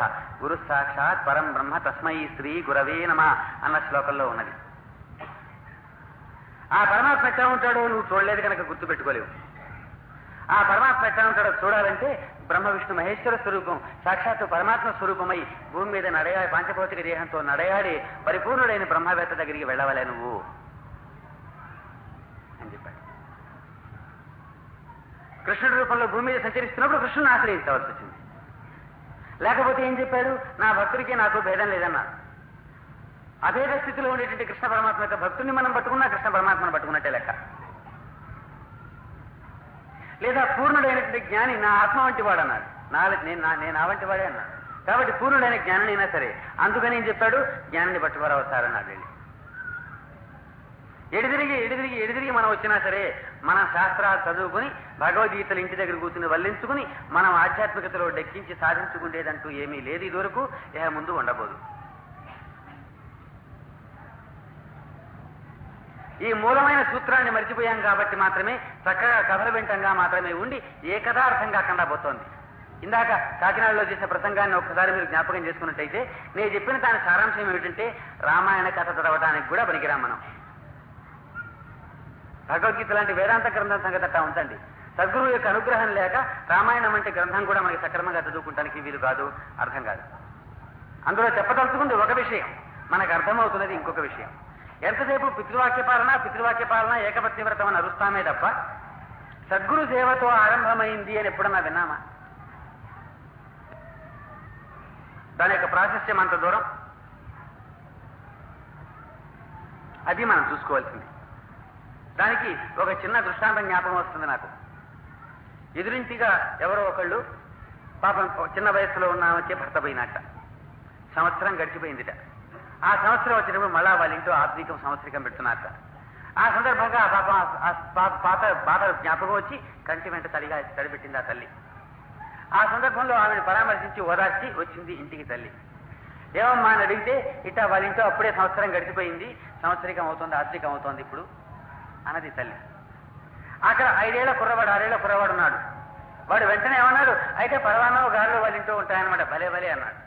గురు సాక్షాత్ పరం బ్రహ్మ తస్మై శ్రీ గురవే నమః అన్న శ్లోకంలో ఉన్నది. ఆ పరమాత్మ ఎట్లా ఉంటాడో నువ్వు చూడలేదు కనుక గుర్తుపెట్టుకోలేవు. ఆ పరమాత్మ ఎట్లా ఉంటాడో చూడాలంటే బ్రహ్మ విష్ణు మహేశ్వర స్వరూపం సాక్షాత్తు పరమాత్మ స్వరూపమై భూమి మీద నడయాడి పాంచభౌతిక దేహంతో నడయాడి పరిపూర్ణుడైన బ్రహ్మవేత్త దగ్గరికి వెళ్ళవలే నువ్వు అని చెప్పాడు. కృష్ణుడి రూపంలో భూమి మీద సంచరిస్తున్నప్పుడు కృష్ణుని ఆశ్రయించవలసి వచ్చింది. లేకపోతే ఏం చెప్పాడు? నా భక్తుడికి నాకు భేదం లేదన్నాడు. అభేద స్థితిలో ఉండేటువంటి కృష్ణ పరమాత్మ యొక్క భక్తుడిని మనం పట్టుకున్నా కృష్ణ పరమాత్మను పట్టుకున్నట్టే లెక్క. లేదా పూర్ణుడైనటువంటి జ్ఞాని నా ఆత్మ వంటి వాడు అన్నాడు. నేను ఆ వంటి వాడే అన్నాడు. కాబట్టి పూర్ణుడైన జ్ఞానైనా సరే అందుకని ఏం చెప్పాడు? జ్ఞానాన్ని పట్టుకోరవసారన్నాడు. వెళ్ళి ఎడిదిరిగి మనం వచ్చినా సరే మనం శాస్త్రాలు చదువుకుని భగవద్గీతలు ఇంటి దగ్గర కూర్చుని వల్లించుకుని మనం ఆధ్యాత్మికతలో డెక్కించి సాధించుకునేదంటూ ఏమీ లేదు. ఇదివరకు ముందు ఉండబోదు. ఈ మూలమైన సూత్రాన్ని మర్చిపోయాం కాబట్టి మాత్రమే చక్కగా కథలు వింటంగా మాత్రమే ఉండి ఏ కథ అర్థం కాకుండా పోతోంది. ఇందాక కాకినాడలో చేసిన ప్రసంగాన్ని ఒక్కసారి మీరు జ్ఞాపకం చేసుకున్నట్టయితే నేను చెప్పిన దాని సారాంశం ఏమిటంటే రామాయణ కథ చదవడానికి కూడా పనికిరాం మనం. భగవద్గీత లాంటి వేదాంత గ్రంథం సంగతి అట్టా ఉంచండి. సద్గురువు యొక్క అనుగ్రహం లేక రామాయణం అంటే గ్రంథం కూడా మనకి సక్రమంగా చదువుకుంటానికి వీలు కాదు, అర్థం కాదు. అందులో చెప్పదలుచుకుంది ఒక విషయం, మనకు అర్థమవుతున్నది ఇంకొక విషయం. ఎంతసేపు పితృవాక్య పాలన ఏకపత్ని వ్రతం అని అరుస్తామే తప్ప సద్గురు సేవతో ఆరంభమైంది అని ఎప్పుడన్నా విన్నామా? దాని యొక్క ప్రాశస్త్యం అంత దూరం. అది మనం చూసుకోవాల్సింది. దానికి ఒక చిన్న దృష్టాంతం జ్ఞాపకం వస్తుంది నాకు. ఎదురింటిగా ఎవరో ఒకళ్ళు పాపం చిన్న వయస్సులో వచ్చే భర్త పోయినట్ట. సంవత్సరం గడిచిపోయిందిట. ఆ సంవత్సరం వచ్చినప్పుడు మళ్ళా వాళ్ళ ఇంట్లో ఆత్మీకం సంవత్సరికం పెడుతున్నారట. ఆ సందర్భంగా ఆ పాప బాధ జ్ఞాపకం వచ్చి కంటి వెంట తడిపెట్టింది ఆ తల్లి. ఆ సందర్భంలో ఆమెను పరామర్శించి ఓదార్చి వచ్చింది ఇంటికి తల్లి. ఏమమ్మా అని అడిగితే ఇట్టా వాళ్ళ ఇంట్లో అప్పుడే సంవత్సరం గడిచిపోయింది, సంవత్సరికం అవుతోంది, ఆత్మికం అవుతోంది ఇప్పుడు అన్నది తల్లి. అక్కడ 5 ఏళ్ల కుర్రవాడు 6 ఏళ్ల కుర్రవాడు ఉన్నాడు. వాడు వెంటనే ఏమన్నాడు, అయితే పరవాన్నో గారెలు వాళ్ళ ఇంటూ ఉంటాయన్నమాట. భలే భలే అన్నాడు.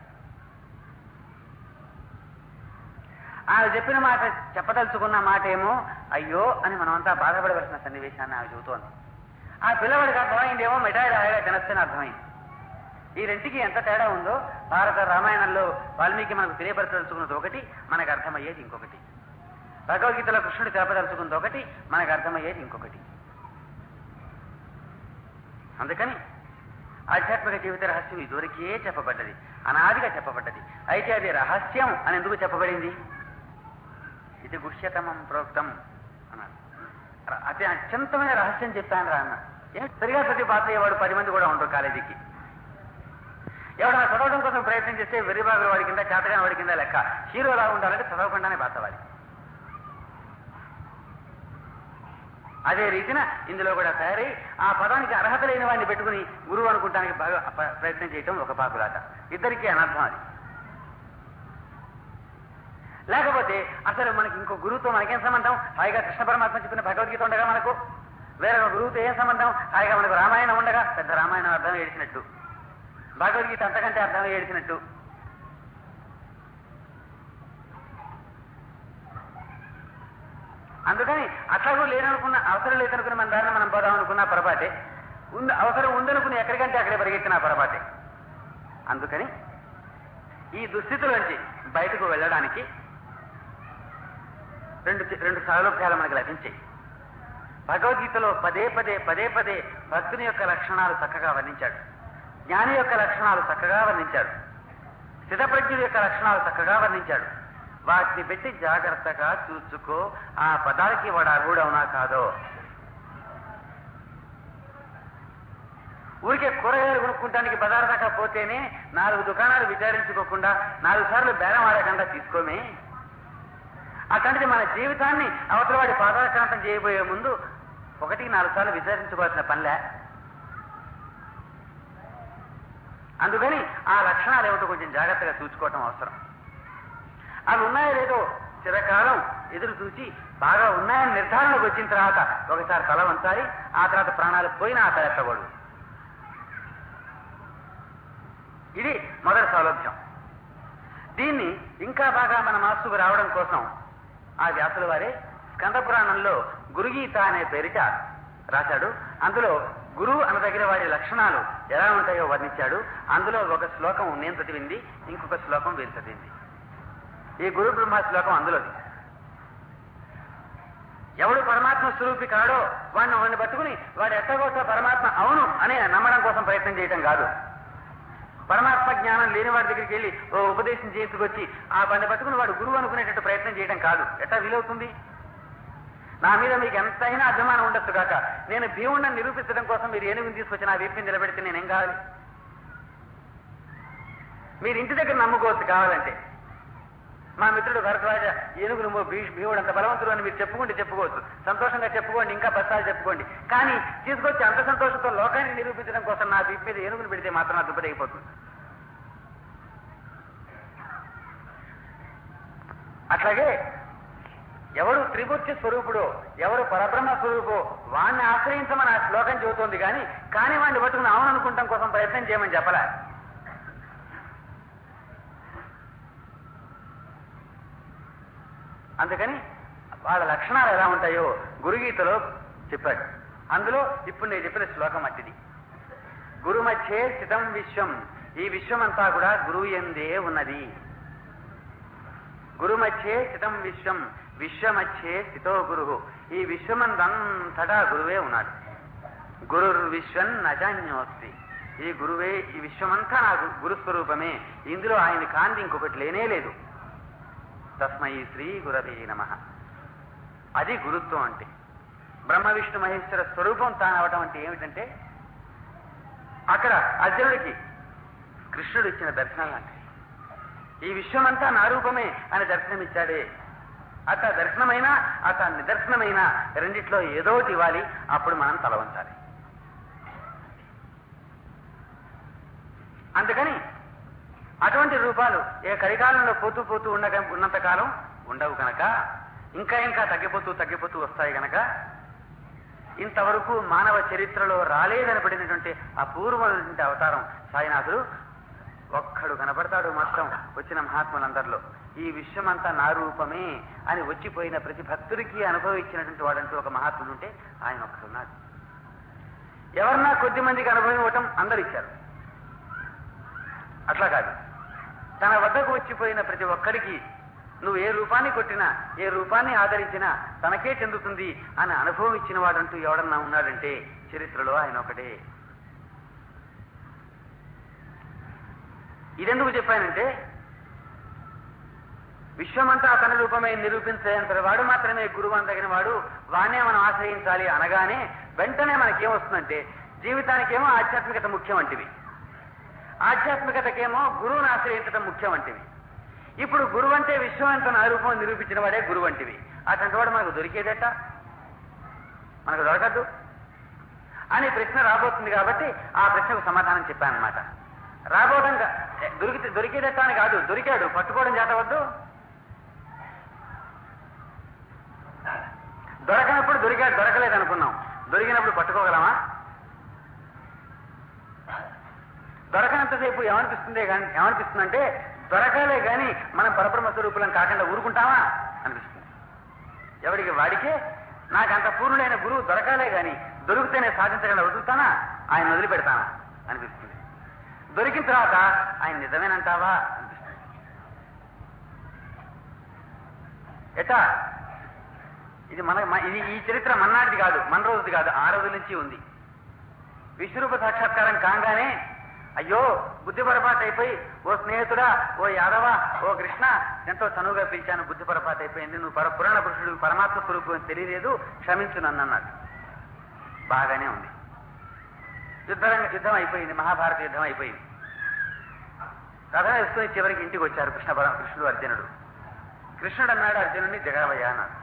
ఆమె చెప్పిన మాట, చెప్పదలుచుకున్న మాట ఏమో అయ్యో అని మనమంతా బాధపడవలసిన సన్నివేశాన్ని ఆమె చెబుతోంది. ఆ పిల్లవాడికి అర్థమైందేమో మిఠాయి హాయిగా తినొచ్చని అర్థమైంది. ఈ రెంటికి ఎంత తేడా ఉందో భారత రామాయణంలో వాల్మీకి మనకు తెలియపరచదలుచుకున్నది ఒకటి, మనకు అర్థమయ్యేది ఇంకొకటి. భగవద్గీతలో కృష్ణుడు తెలపదలుచుకున్నది ఒకటి, మనకు అర్థమయ్యేది ఇంకొకటి. అందుకని ఆధ్యాత్మిక జీవిత రహస్యం ఇదివరకే చెప్పబడ్డది, అనాదిగా చెప్పబడ్డది. అయితే అది రహస్యం అని ఎందుకు చెప్పబడింది? ఇది గుహ్యతమం ప్రోక్తం అన్నాడు. అతి అత్యంతమైన రహస్యం చెప్తాను రా అన్న. సరిగా ప్రతి పాత్ర అయ్యేవాడు 10 మంది కూడా ఉంటారు కాలేజీకి. ఎవడన్నా చదవడం కోసం ప్రయత్నం చేస్తే వెర్రిబాగుల వాడి కింద, చేతగాని వాడి కింద లెక్క. హీరోలా ఉండాలంటే చదవకుండానే బాధవాలి. అదే రీతిన ఇందులో కూడా తయారై ఆ పదానికి అర్హత లేని వాడిని పెట్టుకుని గురువు అనుకుంటానికి బాగా ప్రయత్నం చేయటం ఒక పాకులాట. ఇద్దరికీ అనర్థం అది. లేకపోతే అసలు మనకి ఇంకో గురువుతో మనకేం సంబంధం? హాయిగా కృష్ణ పరమాత్మ చెప్పిన భగవద్గీత ఉండగా మనకు వేరొక గురువుతో ఏం సంబంధం? హాయిగా మనకు రామాయణం ఉండగా పెద్ద రామాయణం అర్థం ఏడిచినట్టు, భగవద్గీత అంతకంటే అర్థం ఏడిచినట్టు. అందుకని అట్లాగూ లేదనుకున్న, అవసరం లేదనుకున్న మన దారిని మనం పోదాం అనుకున్నా పొరపాటే, అవసరం ఉందనుకుని ఎక్కడికంటే అక్కడే పరిగెత్తినా పొరపాటే. అందుకని ఈ దుస్థితిలోంచి బయటకు వెళ్ళడానికి రెండు సౌలభ్యాలు మనకు లభించాయి. భగవద్గీతలో పదే పదే భక్తుని యొక్క లక్షణాలు చక్కగా వర్ణించాడు, జ్ఞాని యొక్క లక్షణాలు చక్కగా వర్ణించాడు, స్థితప్రజ్ఞుడి యొక్క లక్షణాలు చక్కగా వర్ణించాడు. వాటిని పెట్టి జాగ్రత్తగా చూసుకో, ఆ పదాలకి వాడు అర్హుడవునా కాదో. ఊరికే కూరగాయలు కొనుక్కుంటానికి బజారు దాకా పోతేనే 4 దుకాణాలు విచారించుకోకుండా 4 సార్లు బేరం ఆడకుండా తీసుకోమే. అట్లాంటిది మన జీవితాన్ని అవతల వాడి పాదాక్రాంతం చేయబోయే ముందు 1-4 సార్లు విచారించుకోవాల్సిన పనిలే. అందుకని ఆ లక్షణాలు ఏమిటో కొంచెం జాగ్రత్తగా చూసుకోవటం అవసరం. అవి ఉన్నాయో లేదో చిరకాలం ఎదురు చూసి బాగా ఉన్నాయని నిర్ధారణకు వచ్చిన తర్వాత ఒకసారి తల వంచాలి. ఆ తర్వాత ప్రాణాలు పోయినా ఆ తల ఎత్తకూడదు. ఇది మొదటి సౌలభ్యం. దీన్ని ఇంకా బాగా మన మనస్సుకు రావడం కోసం ఆ వ్యాసుల వారే స్కంద పురాణంలో గురుగీత అనే పేరిట రాశాడు. అందులో గురువు అనదగిన వాడి లక్షణాలు ఎలా ఉంటాయో వర్ణించాడు. అందులో ఒక శ్లోకం నేను చదివింది, ఇంకొక శ్లోకం వీరు చదివింది. ఈ గురు బ్రహ్మ శ్లోకం అందులోది. ఎవడు పరమాత్మ స్వరూపి కాడో వాడిని పట్టుకుని వాడు ఎట్టగోట పరమాత్మ అవును అని నమ్మడం కోసం ప్రయత్నం చేయటం కాదు. పరమాత్మ జ్ఞానం లేని వాడి దగ్గరికి వెళ్ళి ఓ ఉపదేశం చేసుకొచ్చి ఆ వాడిని పట్టుకుని వాడు గురువు అనుకునేటట్టు ప్రయత్నం చేయడం కాదు. ఎట్లా వీలవుతుంది? నా మీద మీకు ఎంతైనా అభిమానం ఉండొచ్చు కాక, నేను భీముడిని నిరూపించడం కోసం మీరు ఏనుగుని తీసుకొచ్చి నా వీపు నిలబెడితే నేనేం కావాలి? మీరు ఇంటి దగ్గర నమ్ముకోవచ్చు కావాలంటే. మా మిత్రుడు భరద్వాజ ఏనుగును భీముడు అంత బలవంతుడు అని మీరు చెప్పుకోవచ్చు, సంతోషంగా చెప్పుకోండి, ఇంకా బస్తాలు చెప్పుకోండి. కానీ తీసుకొచ్చి అంత సంతోషంతో లోకాన్ని నిరూపించడం కోసం నా వీపు మీద ఏనుగును పెడితే మాత్రం నా దుబ్బదైపోతుంది. అట్లాగే ఎవరు త్రిమూర్తి స్వరూపుడో, ఎవరు పరబ్రహ్మ స్వరూపో వాడిని ఆశ్రయించమని ఆ శ్లోకం చెబుతోంది. కానీ వాడిని పట్టుకుని అవును అనుకుంటాం కోసం ప్రయత్నం చేయమని చెప్పలే. అందుకని వాళ్ళ లక్షణాలు ఎలా ఉంటాయో గురుగీతలో చెప్పాడు. అందులో ఇప్పుడు నేను చెప్పిన శ్లోకం అట్టిది. గురుమధ్యే స్థితం విశ్వం, ఈ విశ్వమంతా కూడా గురువు యందే ఉన్నది. గురుమధ్యే స్థితం విశ్వం, విశ్వమధ్యే స్థితో గురు, ఈ విశ్వమంతంతటా గురువే ఉన్నాడు. గురుర్విశ్వం నచాన్యోస్తి, ఈ గురువే, ఈ విశ్వమంతా నాకు గురుస్వరూపమే, ఇందులో ఆయన కాంతి ఇంకొకటి లేనే లేదు. తస్మై శ్రీ గురవే నమః. అది గురుత్వం అంటే. బ్రహ్మ విష్ణు మహేశ్వర స్వరూపం తానవటం అంటే ఏమిటంటే, అక్కడ అర్జునుడికి కృష్ణుడు ఇచ్చిన దర్శనం అంటే ఈ విశ్వమంతా నా రూపమే అని దర్శనమిచ్చాడే. అత దర్శనమైనా అత నిదర్శనమైన రెండిట్లో ఏదో ఒకటి ఇవ్వాలి. అప్పుడు మనం తల వంచాలి. అందుకని అటువంటి రూపాలు ఏ కలికాలంలో పోతూ ఉన్నంతకాలం ఉండవు కనుక, ఇంకా తగ్గిపోతూ వస్తాయి కనుక ఇంతవరకు మానవ చరిత్రలో రాలేదనబడినటువంటి అపూర్వమైనటువంటి అవతారం సాయినాథుడు. ఒక్కడు కనపడతాడు మొత్తం వచ్చిన మహాత్ములందరిలో. ఈ విశ్వమంతా నా రూపమే అని వచ్చిపోయిన ప్రతి భక్తుడికి అనుభవించినటువంటి వాడంటూ ఒక మహాత్ముడు ఉంటే ఆయన ఒక్కడున్నాడు. ఎవరన్నా కొద్ది మందికి అనుభవం ఇవ్వటం అందరు ఇచ్చారు. అట్లా కాదు, తన వద్దకు వచ్చిపోయిన ప్రతి ఒక్కడికి నువ్వు ఏ రూపాన్ని కొట్టినా ఏ రూపాన్ని ఆదరించినా తనకే చెందుతుంది అని అనుభవం ఇచ్చిన వాడంటూ ఎవడన్నా ఉన్నాడంటే చరిత్రలో ఆయన ఒకటే. ఇదెందుకు చెప్పానంటే విశ్వమంతా తన రూపమే నిరూపించేంత వాడు మాత్రమే గురువు అనదగిన వాడు, వానే మనం ఆశ్రయించాలి అనగానే వెంటనే మనకేమొస్తుందంటే జీవితానికేమో ఆధ్యాత్మికత ముఖ్యం వంటివి, ఆధ్యాత్మికతకేమో గురువుని ఆశ్రయించడం ముఖ్యం వంటివి. ఇప్పుడు గురువు అంటే విశ్వమంతా నా రూపం నిరూపించిన వాడే గురువు వంటివి. అటువంటి వాడు మనకు దొరికేదట, మనకు దొరకద్దు అని ప్రశ్న రాబోతుంది. కాబట్టి ఆ ప్రశ్నకు సమాధానం చెప్పానమాట. రాబోదంగా దొరికేదట అని కాదు, దొరికాడు, పట్టుకోవడం చేతవద్దు. దొరకనప్పుడు దొరికాడు, దొరకలేదు అనుకున్నాం, దొరికినప్పుడు పట్టుకోగలమా? దొరకనంతసేపు ఏమనిపిస్తుందంటే దొరకాలే కానీ మనం పరబ్రహ్మ స్వరూపులం కాకుండా ఊరుకుంటామా అనిపిస్తుంది. ఎవరికి వాడికే నాకు అంత పూర్ణుడైన గురువు దొరకాలే కానీ దొరికితేనే సాధించకుండా వదులుతానా, ఆయన వదిలిపెడతానా అనిపిస్తుంది. దొరికిన తర్వాత ఆయన నిజమేనంటావా అనిపిస్తుంది. ఎట్టా ఇది ఇది ఈ చరిత్ర మన్నాటిది కాదు, మన రోజుది కాదు, ఆ రోజు నుంచి ఉంది. విశ్వరూప సాక్షాత్కారం కాగానే అయ్యో బుద్ధి పొరపాటు అయిపోయి, ఓ స్నేహితుడా, ఓ యాదవ, ఓ కృష్ణ, ఎంతో చనువుగా పిలిచాను, బుద్ధి పొరపాటు అయిపోయింది, నువ్వు పురాణ పురుషుడు పరమాత్మ స్వరూపం తెలియలేదు, క్షమించు నన్ను అన్నాడు. బాగానే ఉంది. యుద్ధం అయిపోయింది, మహాభారత యుద్ధం అయిపోయింది. కథ వేసుకుని చివరికి ఇంటికి వచ్చారు కృష్ణుడు అర్జునుడు. కృష్ణుడు అన్నాడు అర్జునుడిని దిగవయ్యా అన్నాడు.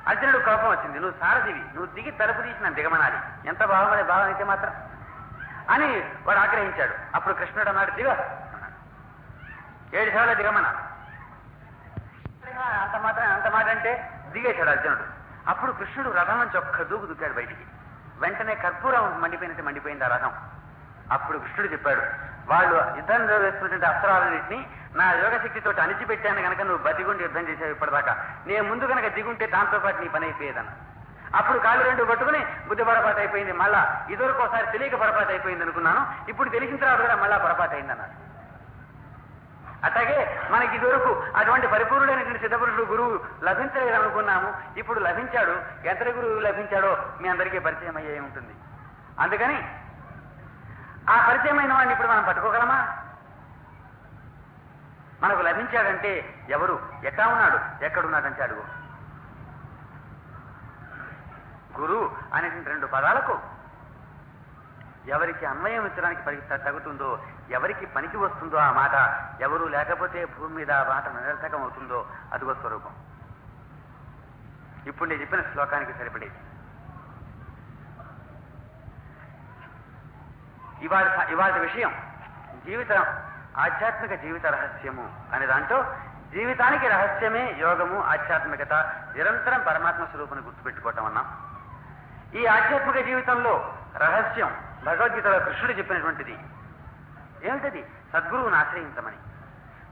అర్జునుడు కోపం వచ్చింది, నువ్వు సారథివి, నువ్వు దిగి తలుపు తీసి నన్ను దిగమనాలి, ఎంత భావం అయితే మాత్రం అని వాడు ఆగ్రహించాడు. అప్పుడు కృష్ణుడు అన్నాడు దిగ అన్నాడు. 7 సార్లు దిగమన్నా. అంత మాట అంటే దిగేశాడు అర్జునుడు. అప్పుడు కృష్ణుడు రథం నుంచి ఒక్క దూకు దుక్కాడు బయటికి. వెంటనే కర్పూరం మండిపోయినట్టు మండిపోయింది ఆ రథం. అప్పుడు కృష్ణుడు చెప్పాడు, వాళ్ళు యుద్ధంలో వేస్తున్నటువంటి అస్త్రాలన్నింటినీ నా యోగశక్తితో అణిచిపెట్టాను కనుక నువ్వు బతిగుండి యుద్ధం చేసావు ఇప్పటిదాకా, నేను ముందు కనుక దిగుంటే దాంతో పాటు నీ పని అయిపోయేదన్న. అప్పుడు కాళ్ళు 2 పట్టుకుని బుద్ధి పొరపాటు అయిపోయింది, మళ్ళా ఇదివరకు ఒకసారి తెలియక పొరపాటు అయిపోయింది అనుకున్నాను, ఇప్పుడు తెలిసిన తర్వాత కూడా మళ్ళా పొరపాటు అయిందన్నాడు. అట్లాగే మనకి ఇదివరకు అటువంటి పరిపూర్ణుడైనటువంటి సిద్ధపురుషుడు గురువు లభించలేదు అనుకున్నాము, ఇప్పుడు లభించాడు. ఎంతటి గురువు లభించాడో మీ అందరికీ పరిచయం అయ్యే ఉంటుంది. అందుకని ఆ పరిచయమైన వాడిని ఇప్పుడు మనం పట్టుకోగలమా? మనకు లభించాడంటే ఎవరు, ఎట్టా ఉన్నాడు, ఎక్కడున్నాడంటే అడుగు. గురు అనేటువంటి 2 పదాలకు ఎవరికి అన్వయం ఇచ్చడానికి తగుతుందో, ఎవరికి పనికి వస్తుందో ఆ మాట, ఎవరు లేకపోతే భూమి మీద ఆ మాట నిరర్థకం అవుతుందో అదిగో స్వరూపం. ఇప్పుడు నేను చెప్పిన శ్లోకానికి సరిపడేది. ఇవాళ విషయం జీవితం, ఆధ్యాత్మిక జీవిత రహస్యము అనే దాంట్లో జీవితానికి రహస్యమే యోగము, ఆధ్యాత్మికత, నిరంతరం పరమాత్మ స్వరూపాన్ని గుర్తుపెట్టుకోవటం అన్నాం. ఈ ఆధ్యాత్మిక జీవితంలో రహస్యం భగవద్గీతలో కృష్ణుడు చెప్పినటువంటిది ఏమిటది? సద్గురువుని ఆశ్రయించమని.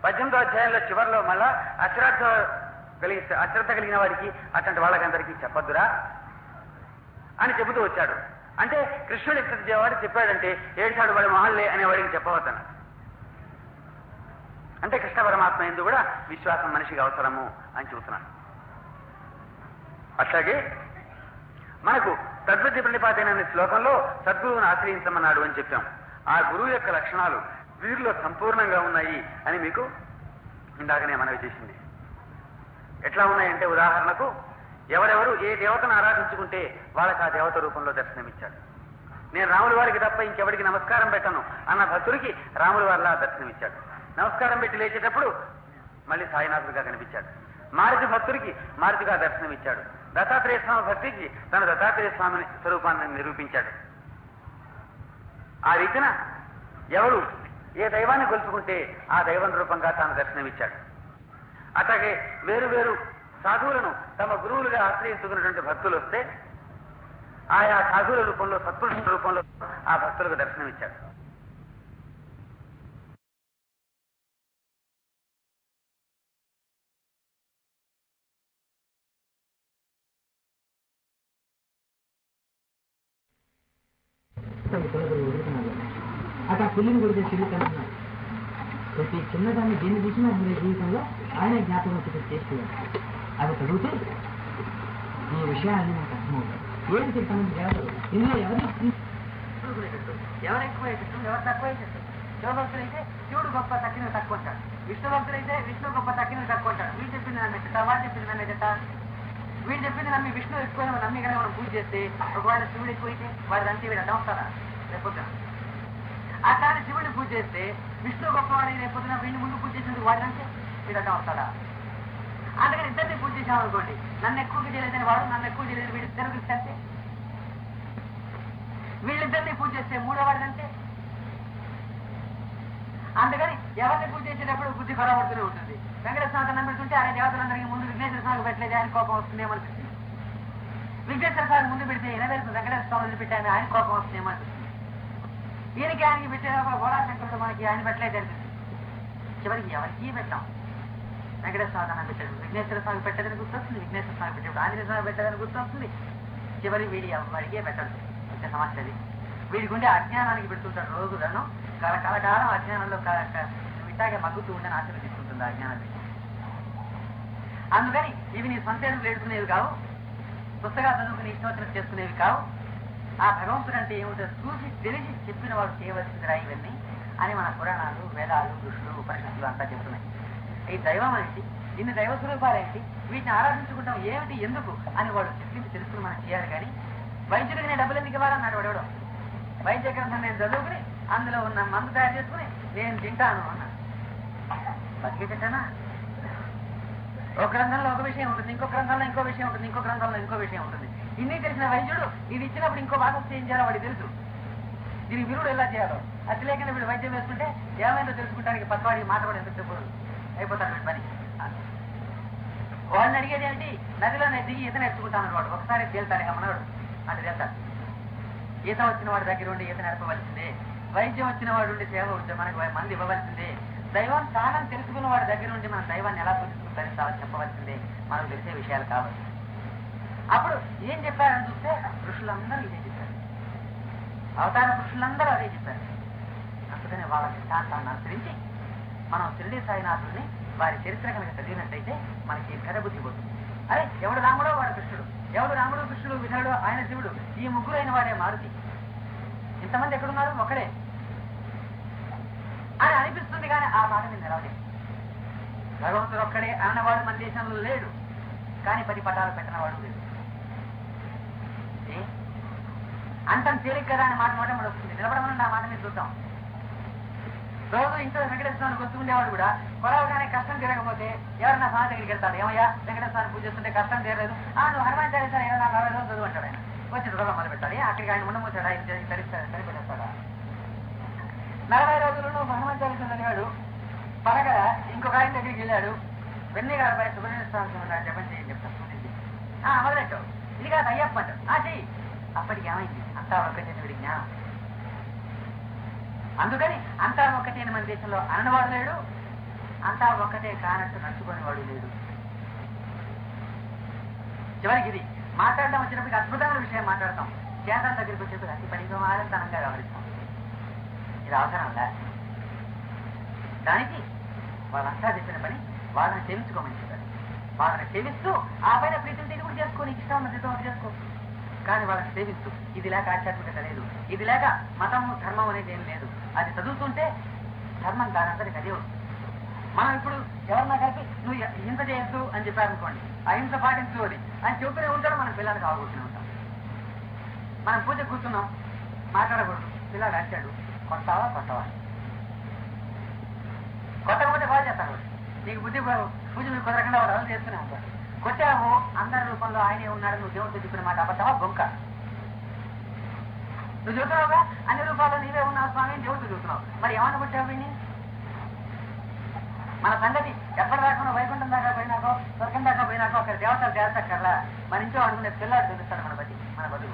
18వ అధ్యాయంలో చివరిలో మళ్ళా అశ్రద్ధ కలిగిన వాడికి అట్లాంటి వాళ్ళకందరికీ చెప్పద్దురా అని చెబుతూ వచ్చాడు. అంటే కృష్ణుడు వాడు చెప్పాడంటే ఏడ్చాడు వాడు మహల్లే అనే వాడికి చెప్పవద్దన్నాడు. అంటే కృష్ణ పరమాత్మ ఎందు కూడా విశ్వాసం మనిషికి అవసరము అని చెబుతున్నాడు. అట్లాగే మనకు తద్విద్య ప్రణిపాతైన శ్లోకంలో సద్గురువుని ఆశ్రయించమన్నాడు అని చెప్పాం. ఆ గురువు యొక్క లక్షణాలు వీరిలో సంపూర్ణంగా ఉన్నాయి అని మీకు ఇందాకనే మనవి చేసింది. ఎట్లా ఉన్నాయంటే ఉదాహరణకు ఎవరెవరు ఏ దేవతను ఆరాధించుకుంటే వాళ్ళకి ఆ దేవత రూపంలో దర్శనమిచ్చాడు. నేను రాముల వారికి తప్ప ఇంకెవరికి నమస్కారం పెట్టను అన్న భక్తుడికి రాముల వారిలా దర్శనమిచ్చాడు. నమస్కారం పెట్టి లేచేటప్పుడు మళ్ళీ సాయినాథుడిగా కనిపించాడు. మారుతి భక్తుడికి మారుతిగా దర్శనమిచ్చాడు. దత్తాత్రేయ స్వామి భక్తికి తన దత్తాత్రేయ స్వామి స్వరూపాన్ని నిరూపించాడు. ఆ రీతిన ఎవరు ఏ దైవాన్ని కొలుచుకుంటే ఆ దైవం రూపంగా తాను దర్శనమిచ్చాడు. అట్లాగే వేరు వేరు సాధువులను తమ గురువులుగా ఆశ్రయించుకున్నటువంటి భక్తులు వస్తే ఆయా సాధువుల రూపంలో, సత్పురుషుల రూపంలో ఆ భక్తులకు దర్శనమిచ్చాడు. అటు ఆ పుల్లిని కొడితే తిరుగుతానన్నారు. ప్రతి చిన్నదాన్ని దేన్ని చూసినా మీ జీవితంలో ఆయన జ్ఞాపకం వచ్చి చేస్తున్నారు. అది చదివితే ఈ విషయాన్ని నాకు అర్థమవుతాయి. ఏది చెప్తాను దేవతలు ఇందులో ఎవరెక్కువ ఎవరు తక్కువ శివభక్తులైతే శివుడు గొప్ప తక్కిన తక్కువ ఉంటాడు, విష్ణు భక్తులైతే విష్ణు గొప్ప తక్కిన తక్కువ ఉంటాడు. వీడు చెప్పింది నమ్మేట, వాడు చెప్పింది నమ్మేట. వీడు చెప్పింది నమ్మి విష్ణు ఎక్కువ నమ్మి కనుక మనం పూజ చేస్తే ఒకవేళ శివుడు ఎక్కువైతే వాడు అంతే వీడు అడ్డం వస్తారా రేపొద్దున? అట్లానే శివుడిని పూజ చేస్తే విష్ణు గొప్పవాడై రేపొద్దున వీడిని ముందు పూజ చేసినందుకు వాడినంటే వీడు అడ్డం వస్తాడా? అందుకని ఇద్దరిని పూజ చేసామనుకోండి, నన్ను ఎక్కువగా చేయలేదని వాడు, నన్ను ఎక్కువ చేయలేదు వీడి ఇద్దరు అంతే. వీళ్ళిద్దరిని పూజ చేస్తే మూడో వాడిదంతే. అందుకని ఎవరిని పూజ చేసేటప్పుడు బుద్ధి కొరబడుతూనే ఉంటుంది. వెంకటేశ్వర స్వామి పెడుతుంటే ఆయన దేవతలందరికీ ముందు విఘ్నేశ్వర స్వామికి పెట్టలేదు, ఆయన కోపం వస్తుందేమనిపిస్తుంది. విఘ్నేశ్వర స్వామి ముందు పెడితే వెంకటేశ్వర స్వామి పెట్టాను, ఆయన కోపం వస్తుందేమనిపిస్తుంది. ఈయనకి ఆయనకి పెట్టేటప్పుడు గోళాశంకరుడు మనకి ఆయన పెట్టలేదు అనిపిస్తుంది. చివరికి ఎవరికి పెట్టాం? వెంకటేశ్వర స్వామి పెట్టాడు, విఘ్నేశ్వర స్వామి పెట్టదని గుర్తొస్తుంది, విఘ్నేశ్వర స్వామి పెట్టేప్పుడు ఆంజనేయ స్వామి పెట్టదని గుర్తొస్తుంది. చివరి వీడి వాడికే పెట్టదు. ఇంత సమస్య అది. వీడి గుండె అజ్ఞానానికి పెడుతుంటాడు రోజులను. కలకాలం అజ్ఞానంలో ఇట్లాగే మగ్గుతూ ఉండని ఆశలు తీసుకుంటుంది అజ్ఞానాన్ని. అందుకని ఇవి నీ సొంత ఎదురు లేడుకునేవి కావు, పుస్తకాలు చదువుకుని ఇష్టం వచ్చినట్టు చేసుకునేవి కావు. ఆ భగవంతుడు అంటే ఏమిటో చూసి తెలిసి చెప్పిన వాడు చేయవలసిందిరా ఇవన్నీ అని మన పురాణాలు, వేదాలు, ఋషులు, ఉపనిషత్తులు అంతా చెప్తున్నాయి. ఈ దైవం ఏంటి, ఇన్ని దైవ స్వరూపాలేంటి, వీటిని ఆరాధించుకుంటాం ఏమిటి, ఎందుకు అని వాడు చెప్పింది తెలుసుకుని మనం చేయాలి. కానీ వైద్యుడికి నేను డబ్బులు ఎందుకు ఇవ్వాలన్నాడు వాడెవడో. వైద్య గ్రంథం నేను చదువుకుని అందులో ఉన్న మందు తయారు చేసుకుని నేను తింటాను అన్నాడు. బతికేటనా? ఒక గ్రంథంలో ఒక విషయం ఉంటుంది, ఇంకో గ్రంథంలో ఇంకో విషయం ఉంటుంది, ఇంకో గ్రంథంలో ఇంకో విషయం ఉంటుంది. ఇన్ని తెలిసిన వైద్యుడు ఇది ఇచ్చినప్పుడు ఇంకో భాగం ఏం చేయాలో వాడికి తెలుసు. దీనికి విరుడు ఎలా చేయాలో అది లేకుండా వీడు వైద్యం వేసుకుంటే ఏమైందో తెలుసుకుంటానికి పక్కవాడికి మాట కూడా ఎందుకు చెప్పడు, అయిపోతాడు వీడి పని. వాడిని అడిగేది ఏమిటి? నదిలో నేను దిగి ఈత నేర్చుకుంటాను వాడు. ఒకసారి తేల్తాడు గమనాడు, అంటే తేల్తాడు. ఈత వచ్చిన వాడి దగ్గర ఉండి ఈత నేర్పవలసిందే, వైద్యం వచ్చిన వాడు ఉండి సేవ ఉంటే మనకు మంది ఇవ్వవలసిందే, దైవం తానని తెలుసుకున్న వాడి దగ్గర ఉండి మన దైవాన్ని ఎలా పూజించుకుంటారని చెప్పవలసిందే, మనకు తెలిసే విషయాలు కావాలి. అప్పుడు ఏం చెప్పారని చూస్తే ఋషులందరూ ఇదే చెప్పారు, అవతార పురుషులందరూ అదే చెప్పారు. అందుకనే వాళ్ళ సిద్ధాంతాన్ని అనుసరించి మనం షిరిడీ సాయినాథుల్ని వారి చరిత్ర కనుక చదివినట్టయితే మనకి ఘన బుద్ధి పోతుంది. అరే ఎవడు రాముడో వాడు కృష్ణుడు, ఎవడు రాముడు కృష్ణుడు విధుడు ఆయన శివుడు, ఈ ముగ్గురు అయిన వాడే మారుతి. ఇంతమంది ఎక్కడున్నారు? ఒకడే అని అనిపిస్తుంది. కానీ ఆ మాట మీద నిలవలేదు. భగవంతుడు ఒక్కడే అన్నవాడు మన దేశంలో లేడు, కానీ 10 పటాలు పెట్టినవాడు లేడు. అంతం తేలిక కదా అనే మాట మొట్టమొదటి వస్తుంది. నిలబడమని ఆ మాట మీద చూద్దాం. రోజు ఇంట్లో వెంకటేశ్వరానికి వస్తుండేవాడు కూడా కొలవగానే కష్టం తీరకపోతే ఎవరన్నా స్వామి దగ్గరికి వెళ్తాడు, ఏమయ్యా వెంకటేశ్వరాన్ని పూజ చేస్తుంటే కష్టం తీరలేదు, నువ్వు హనుమాన్ చాలీసా 24 రోజులు చదువు అంటాడు. ఆయన వచ్చి చదవడం మొదలు పెట్టాలి. అక్కడికి ఆయన ఉండమోసాడు, ఆయన సరిపెట్టేస్తాడా? 40 రోజులు నువ్వు హనుమాన్ చాలీసా చదివాడు. పరగల ఇంకొక ఆయన దగ్గరికి వెళ్ళాడు, వెన్నీ గారు పై సుబ్రహ్మణ్య స్వామి జపం చేయని చెప్తాను చూసింది. మొదలెట్టావు, ఇది కాదు అయ్యప్ప అంటాడు, చెయ్యి. అప్పటికి ఏమైంది? అంతా ఒక్కటే వీడి జ్ఞానం. అందుకని అంతా ఒక్కటే మన దేశంలో అనవాడు లేడు, అంతా ఒక్కటే కానట్టు నడుచుకునేవాడు లేడు. చివరికి ఇది మాట్లాడడం వచ్చినప్పటికీ అద్భుతమైన విషయం మాట్లాడతాం, చేతన దగ్గరికి వచ్చేప్పుడు అతి పరిగమాలంతనంగా వ్యవహరిస్తాం. ఇది అవసరంలా? దానికి వాళ్ళంతా చెప్పిన పని వాళ్ళని సేవించుకోమని చెప్పారు. వాళ్ళని సేవిస్తూ ఆ పైన ప్రీతిని కూడా చేసుకో, నీకు ఇష్టం ఉన్న జీతం చేసుకో, కానీ వాళ్ళని సేవిస్తూ. ఇది లేక ఆధ్యాత్మికత లేదు, ఇది లేక మతము ధర్మం అనేది ఏం లేదు. అది చదువుతుంటే ధర్మం దానంతటి అదే. మనం ఇప్పుడు ఎవరన్నా కలిపి నువ్వు హింస చేయొద్దు అని చెప్పారనుకోండి, ఆ హింస పాటించు అని ఆయన చెబుతూనే ఉంటాడు, మనం పిల్లలకు ఆగుతూనే ఉంటాం. మనం పూజ కూర్చున్నాం, మాట్లాడకూడదు, పిల్లాడు అరిచాడు, కొట్టవా కొట్టకపోతే బాగా చేస్తాడు. నీకు బుద్ధి పూజ మీకు కుదరకుండా వాడు అలా చేస్తూనే ఉంటాడు. కొట్టావు, అందరి రూపంలో ఆయనే ఉన్నాడు, నువ్వు దేవుడితో చెప్పిన మాట అబద్ధమా బొంక? నువ్వు చూస్తున్నావుగా అన్ని రూపాల్లో నీవే ఉన్నావు స్వామి, దేవుడితో చూస్తున్నావు, మరి ఏమన్నా కొట్టావు వీడిని? మన సంగతి ఎప్పటి దాకా వైకుంఠం దాకా పోయినాకో స్వర్గం దాకా పోయినాకో అక్కడ దేవతలు చేస్తక్కర్లా, మన ఇంట్లో అనుకునే పిల్లాడు చూపిస్తాడు మన బతుకు.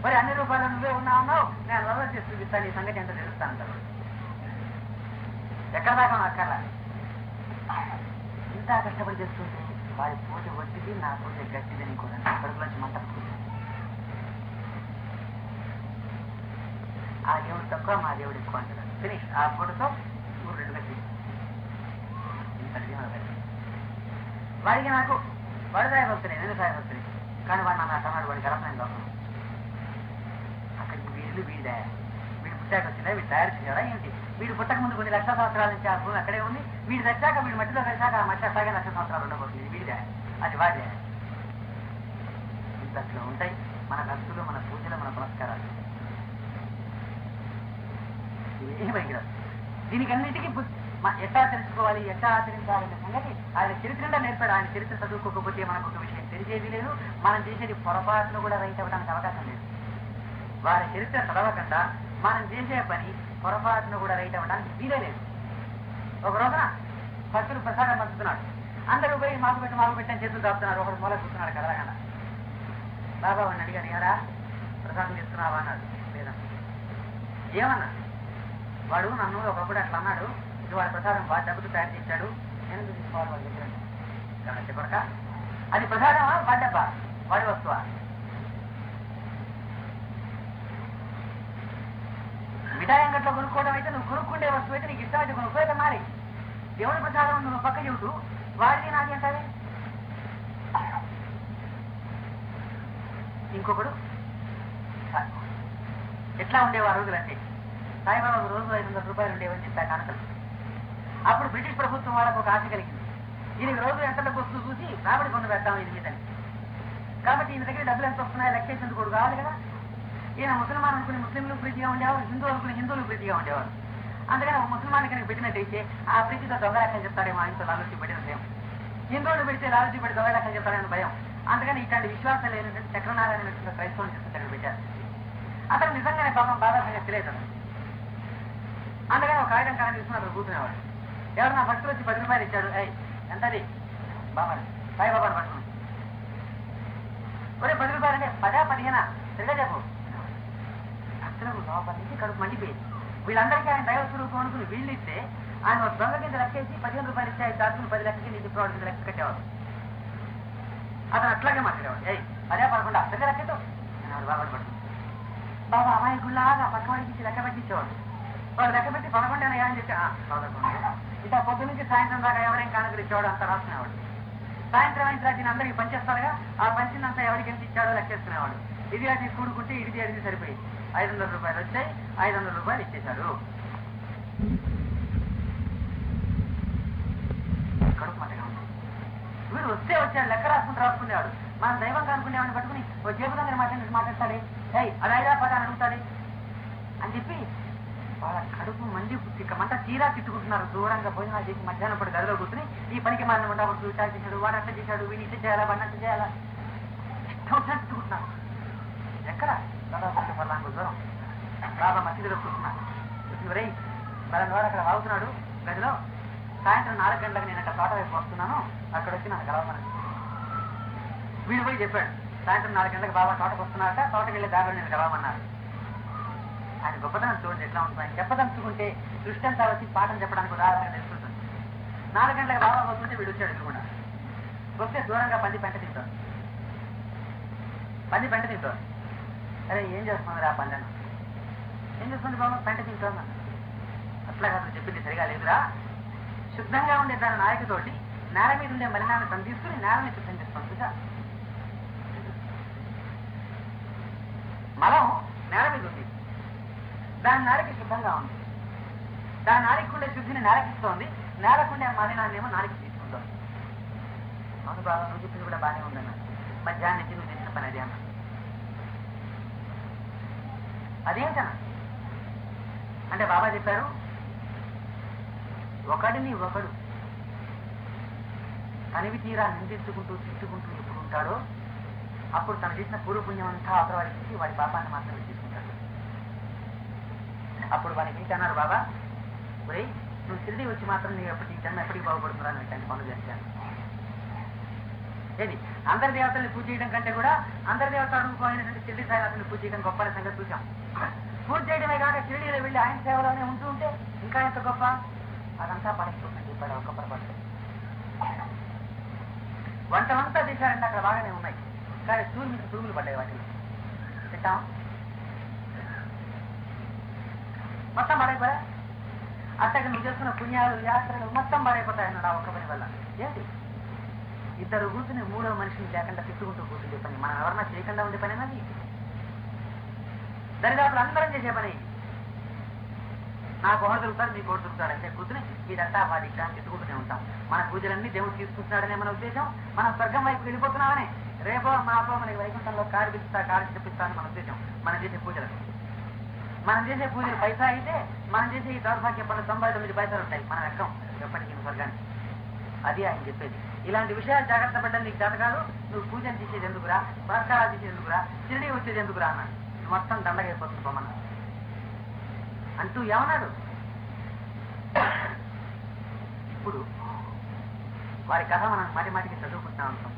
మరి అన్ని రూపాయలు నువ్వే ఉన్నావు, నేను అలవాటు చేసి చూపిస్తాను, ఈ సంగతి ఎంత తెలుస్తాను అంటారు. ఎక్కడ దాకా అక్కర్లా, ఇంత కష్టపడి చేస్తుంటే వారి పూజ వచ్చింది, నా పూజ గట్టిదని కూడా కడుపులోంచి మంట పుట్టింది. ఆ దేవుడు తక్కువ, మా దేవుడు ఎక్కువ అంటారు. ఫినిష్. ఆ ఫోటోతో 2 గట్టి ఇంత వాడికి నాకు వాడు సాయభక్తులే, నేను సాయభక్తులే, కానీ వాడు నా అన్నాడు, వాడి గడపలేని లోపల అక్కడికి వీళ్ళు వీడిదా, వీడు పుట్టాక వచ్చిందా, వీడు తయారు చేయాలా ఏంటి? వీడు పుట్టక ముందు కొన్ని లక్షల సంవత్సరాల నుంచి ఆ భూమి అక్కడే ఉంది, వీడు తెచ్చాక వీడు మట్టిలో కలిసాక ఆ మట్టి అట్లాగే లక్షల సంవత్సరాలు ఉండబోతుంది. వీడిదా, అది వాడే. ఇంతట్లో ఉంటాయి మన భక్తులు, మన పూజలు, మన పురస్కారాలు. ఏమి పనికిరాదు. దీనికన్నిటికీ ఎట్లా తెలుసుకోవాలి, ఎట్లా ఆచరించాలనే సంగతి ఆయన చరిత్రలో నేర్పాడు. ఆయన చరిత్ర చదువుకోకపోతే మనకు ఒక విషయం తెలిసేది లేదు, మనం చేసేది పొరపాటును కూడా రైట్ అవ్వడానికి అవకాశం లేదు. వారి చరిత్ర చదవకుండా మనం చేసే పని పొరపాటును కూడా రైట్ అవ్వడానికి వీలే లేదు. ఒక రోజున భక్తులు ప్రసాదం పంచుతున్నాడు, అందరూ పోయి మాకు పెట్టని చేతులు దాపుతున్నారు. ఒకడు మూల కూర్చున్నాడు కదలకుండా. బాబా వాడిని అడిగాడు, ఏడా ప్రసాదం చేస్తున్నావా అన్నాడు. లేదన్నా. ఏమన్నా? వాడు నన్ను ఒకప్పుడు అట్లా అన్నాడు, ఇది వాడి ప్రసాదం వాడి డబ్బులు తయారు చేశాడు, నేను తీసుకోవాలి వాడి దగ్గర చెప్పక. అది ప్రసాదమా వాడి డబ్బా, వాడి వస్తువా? మిఠాయి అంగట్లో కొనుక్కోవడం అయితే నువ్వు కొనుక్కుండే వస్తువు అయితే నీకు ఇష్టమైతే కొనుక్కోయితే మారి. దేవుడి ప్రసాదం నువ్వు పక్క చెబుతూ వాడిని నాది అంటావే. ఇంకొకడు ఎట్లా ఉండేవారు రోజులంటే సాయిబాబా రోజు 500 రూపాయలు ఉండేవని చెప్పా కానుకలు. అప్పుడు బ్రిటిష్ ప్రభుత్వం వాళ్ళకు ఒక ఆశ కలిగింది, ఈయన రోజు ఎంతలకు వస్తూ చూసి రాబడి కొండ పెడతాం ఇది మీదని. కాబట్టి ఈయన దగ్గర డబ్బులు ఎంత వస్తున్నాయో లెక్కేసేందుకు కూడా కావాలి కదా. ఈయన ముసల్మాన్ అనుకుని ముస్లింలు ప్రీతిగా ఉండేవారు, హిందువులు అనుకుని హిందువులు ప్రీతిగా ఉండేవారు. అందుకని ఒక ముసల్మాన్ కనుక పెట్టినట్టయితే ఆ ప్రీతితో దొంగ లెక్కలు చెప్తాడేమో, ఆయనతో లాలూచి పడిన హిందువులు పెడితే లాలూచి పడి దొంగ లెక్కలు చెప్తాడని భయం. అందుకని ఇట్లాంటి విశ్వాసం లేని చక్రనారాయణ క్రైస్తవులు చెప్తాడు పెట్టారు. అతను నిజంగానే పాపం బాధాసంగా తెలియదు. అందుకని ఒక కాగితం కారణం తీసుకుని అతను కూర్చునేవాడు. ఎవరు నా భక్తులు వచ్చి 10 రూపాయలు ఇచ్చాడు, ఎంతది బాబా సాయిబాబాను పట్టుకుని, ఒరే 10 రూపాయలు అంటే 10 15 సరిగా చెప్పు. భక్తులకు లోపల నుంచి కడుపు మండిపోయింది. వీళ్ళందరికీ ఆయన దైవ స్వరూపం అనుకుని వీళ్ళు ఇస్తే ఆయన ఒక దొంగ కింద లెక్కేసి 15 రూపాయలు ఇచ్చి 5 దాటుకుని 10 లక్షలకి నీకు ఇప్పుడు కింద లెక్క కట్టేవాడు. అతను అట్లాగే మాట్లాడేవాడు, 10 11 అసలుగా లెక్కతో నేను బాబాను పడుతుంది. బాబా అమాయకుల్లాగా పక్కవాడికి ఇచ్చి లెక్క పెట్టించేవాడు. వాడు లెక్క పెట్టి 11 అని చెప్పి 11 ఇట్లా పొద్దు నుంచి సాయంత్రం దాకా ఎవరేం కానుకలు ఇచ్చేవాడు అంతా రాసుకునేవాడు. సాయంత్రం అయిన దీన్ని అందరికి పంచేస్తాడుగా, ఆ పంచిందంతా ఎవరికి ఎంత ఇచ్చాడో లెక్కేసుకునేవాడు. ఇది అది కూడుకుంటే ఇది అది సరిపోయి 500 రూపాయలు వచ్చాయి, 500 రూపాయలు ఇచ్చేశాడు. కడుపు మంటగా ఉంది. వీడు వస్తే వచ్చాడు, లెక్క రాసుకునేవాడు. మనం దైవంగా అనుకునేవాడిని పట్టుకుని ఓ జేబు దగ్గర మాట్లాడతాడే, అది 5 10 అని అడుగుతాడే అని చెప్పి వాళ్ళ కడుపు మండి మంట తీరా తిట్టుకుంటున్నారు. దూరంగా భోజనాలు చేసి మధ్యాహ్నం పడి గదిలో కూర్చుని ఈ పనికి మారిన మంట వాడు చూసా చేశాడు, వాడు అట్లా చేశాడు, వీడిని ఇట్లా చేయాలా, వాడిని అట్లా చేయాలా, ఇష్టం తిట్టుకుంటున్నారు. ఎక్కడ దాదాపు 10 పర్లాంగు దూరం బాబా మసీదులో కూర్చున్నాడు. కూర్చుని వాడు అక్కడ వాగుతున్నాడు గదిలో. సాయంత్రం 4 గంటలకు నేను అక్కడ తోట వైపు వస్తున్నాను, అక్కడ వచ్చి నాకు కలవమని వీడు పోయి చెప్పాడు. సాయంత్రం 4 గంటలకు బాబా తోటకు వస్తున్నారట, తోటకి వెళ్ళే దారిలో నేను కలవమన్నారు. ఆయన గొప్పతనం చూడండి ఎట్లా ఉంటుంది. ఆయన చెప్పదలుచుకుంటే దృష్టి అంతా వచ్చి పాఠం చెప్పడానికి ఉదాహరణగా తెలుసుకుంటుంది. 4 గంటలకు బాబా వస్తుంటే వీడు వచ్చాడు ఎదురుకుండా. వస్తే దూరంగా పంది పెంట తింటాడు. అరే ఏం చేస్తున్నారు ఆ పందెను? ఏం చేస్తుంది బాబా? పెంట తింటాను. అట్లా కాదు చెప్పింది సరిగా లేదురా. శుద్ధంగా ఉండే దాని నాయకుతోటి నేల మీద ఉండే మలినాన్ని తను తీసుకుని నేలని శుద్ధం చేస్తాం. చూసా, మలం నేల మీద ఉంది, దాని నారికి శుద్ధంగా ఉంది. దాని నారికి ఉండే శుద్ధిని నేలకిస్తోంది, నేలకుండే మలినాన్ని ఏమో నారికి తీసుకుంటాం. అవును బాబా, నువ్వు చెప్పింది కూడా బాగానే ఉందన్న. మధ్యాహ్నం నుంచి నువ్వు చేసిన పని అదే అన్న. అదేంటన్నా అంటే బాబా చెప్పారు, ఒకడిని ఒకడు తనివి తీరా నిందించుకుంటూ తిట్టుకుంటూ ఎప్పుడు ఉంటాడో అప్పుడు తను చేసిన పూర్వపుణ్యం అంతా అవతల వాడికి ఇచ్చి వాడి పాపాన్ని మాత్రమే తీసుకుంటాడు. అప్పుడు వాడికి ఏంటన్నారు బాబా, ఒరే నువ్వు షిరిడి వచ్చి మాత్రం నీ ఎప్పటికీ జన్మ ఎప్పటికీ బాగుపడుతున్నా నేను ఇట్లాంటి పనులు చేస్తాను. ఏది అందరి దేవతల్ని పూజ చేయడం కంటే కూడా అందరి దేవతలు అనుకోమైనటువంటి షిరిడి సాయినాథుని పూజ చేయడం గొప్ప సంగతి చూసాం. పూజ చేయడమే కాక షిరిడీలో వెళ్ళి ఆయన సేవలోనే ఉంటూ ఉంటే ఇంకా ఎంత గొప్ప. అదంతా పడైపోతుంది చెప్పాడు ఒక పొరపాటు. వంటలంతా చేశారంటే అక్కడ బాగానే ఉన్నాయి, కానీ సూర్యుడికి పురుగులు పడ్డాయి వాటిని పెట్టాం మొత్తం పడైపోయా. అట్టగా నువ్వు చేస్తున్న పుణ్యాలు యాత్రలు మొత్తం పడైపోతాయన్నాడు ఆ ఒక్క పని వల్ల. ఏంటి ఇద్దరు కూర్చుని మూడో మనిషిని లేకుండా తిట్టుకుంటూ కూర్చుని పని మనం ఎవరన్నా చేయకుండా ఉండే పని అది. దరిదాపులు అందరం చేసే పని. నాకు ఒకటి దొరుకుతాడు మీకు ఒకటి దొరుకుతాడు అంటే కూర్చుని ఇదంతా వాడి ఇట్లా తిట్టుకుంటూనే ఉంటాం. మన పూజలన్నీ దేవుడు తీసుకుంటున్నాడనే మన ఉద్దేశం. మనం స్వర్గం వైపు వెళ్ళిపోతున్నామని రేపో మాపో మనకి వైకుంఠంలో కారు పిలుస్తా కారు చెప్పిస్తామని మన ఉద్దేశం. మనం చేసే పూజలకు మనం చేసే పూజలు పైసా అయితే మనం చేసే ఈ దౌర్భాగ్య పనులు 99 పైసలు ఉంటాయి. మనం ఎక్కం ఎప్పటికీ స్వర్గానికి. అది ఆయన చెప్పేది. ఇలాంటి విషయాలు జాగ్రత్త పడ్డా నీకు జాతకాలు. నువ్వు పూజలు చేసేది ఎందుకురా, పురస్కారాలు చేసేది ఎందుకురా, షిరిడి వచ్చేది ఎందుకురా అన్నాడు. మొత్తం దండగైపోతుంది పొమ్మన్న అంటూ ఏమన్నాడు. ఇప్పుడు వారి కథ మనం మాటి మాటికి చదువుకుంటా ఉంటాం.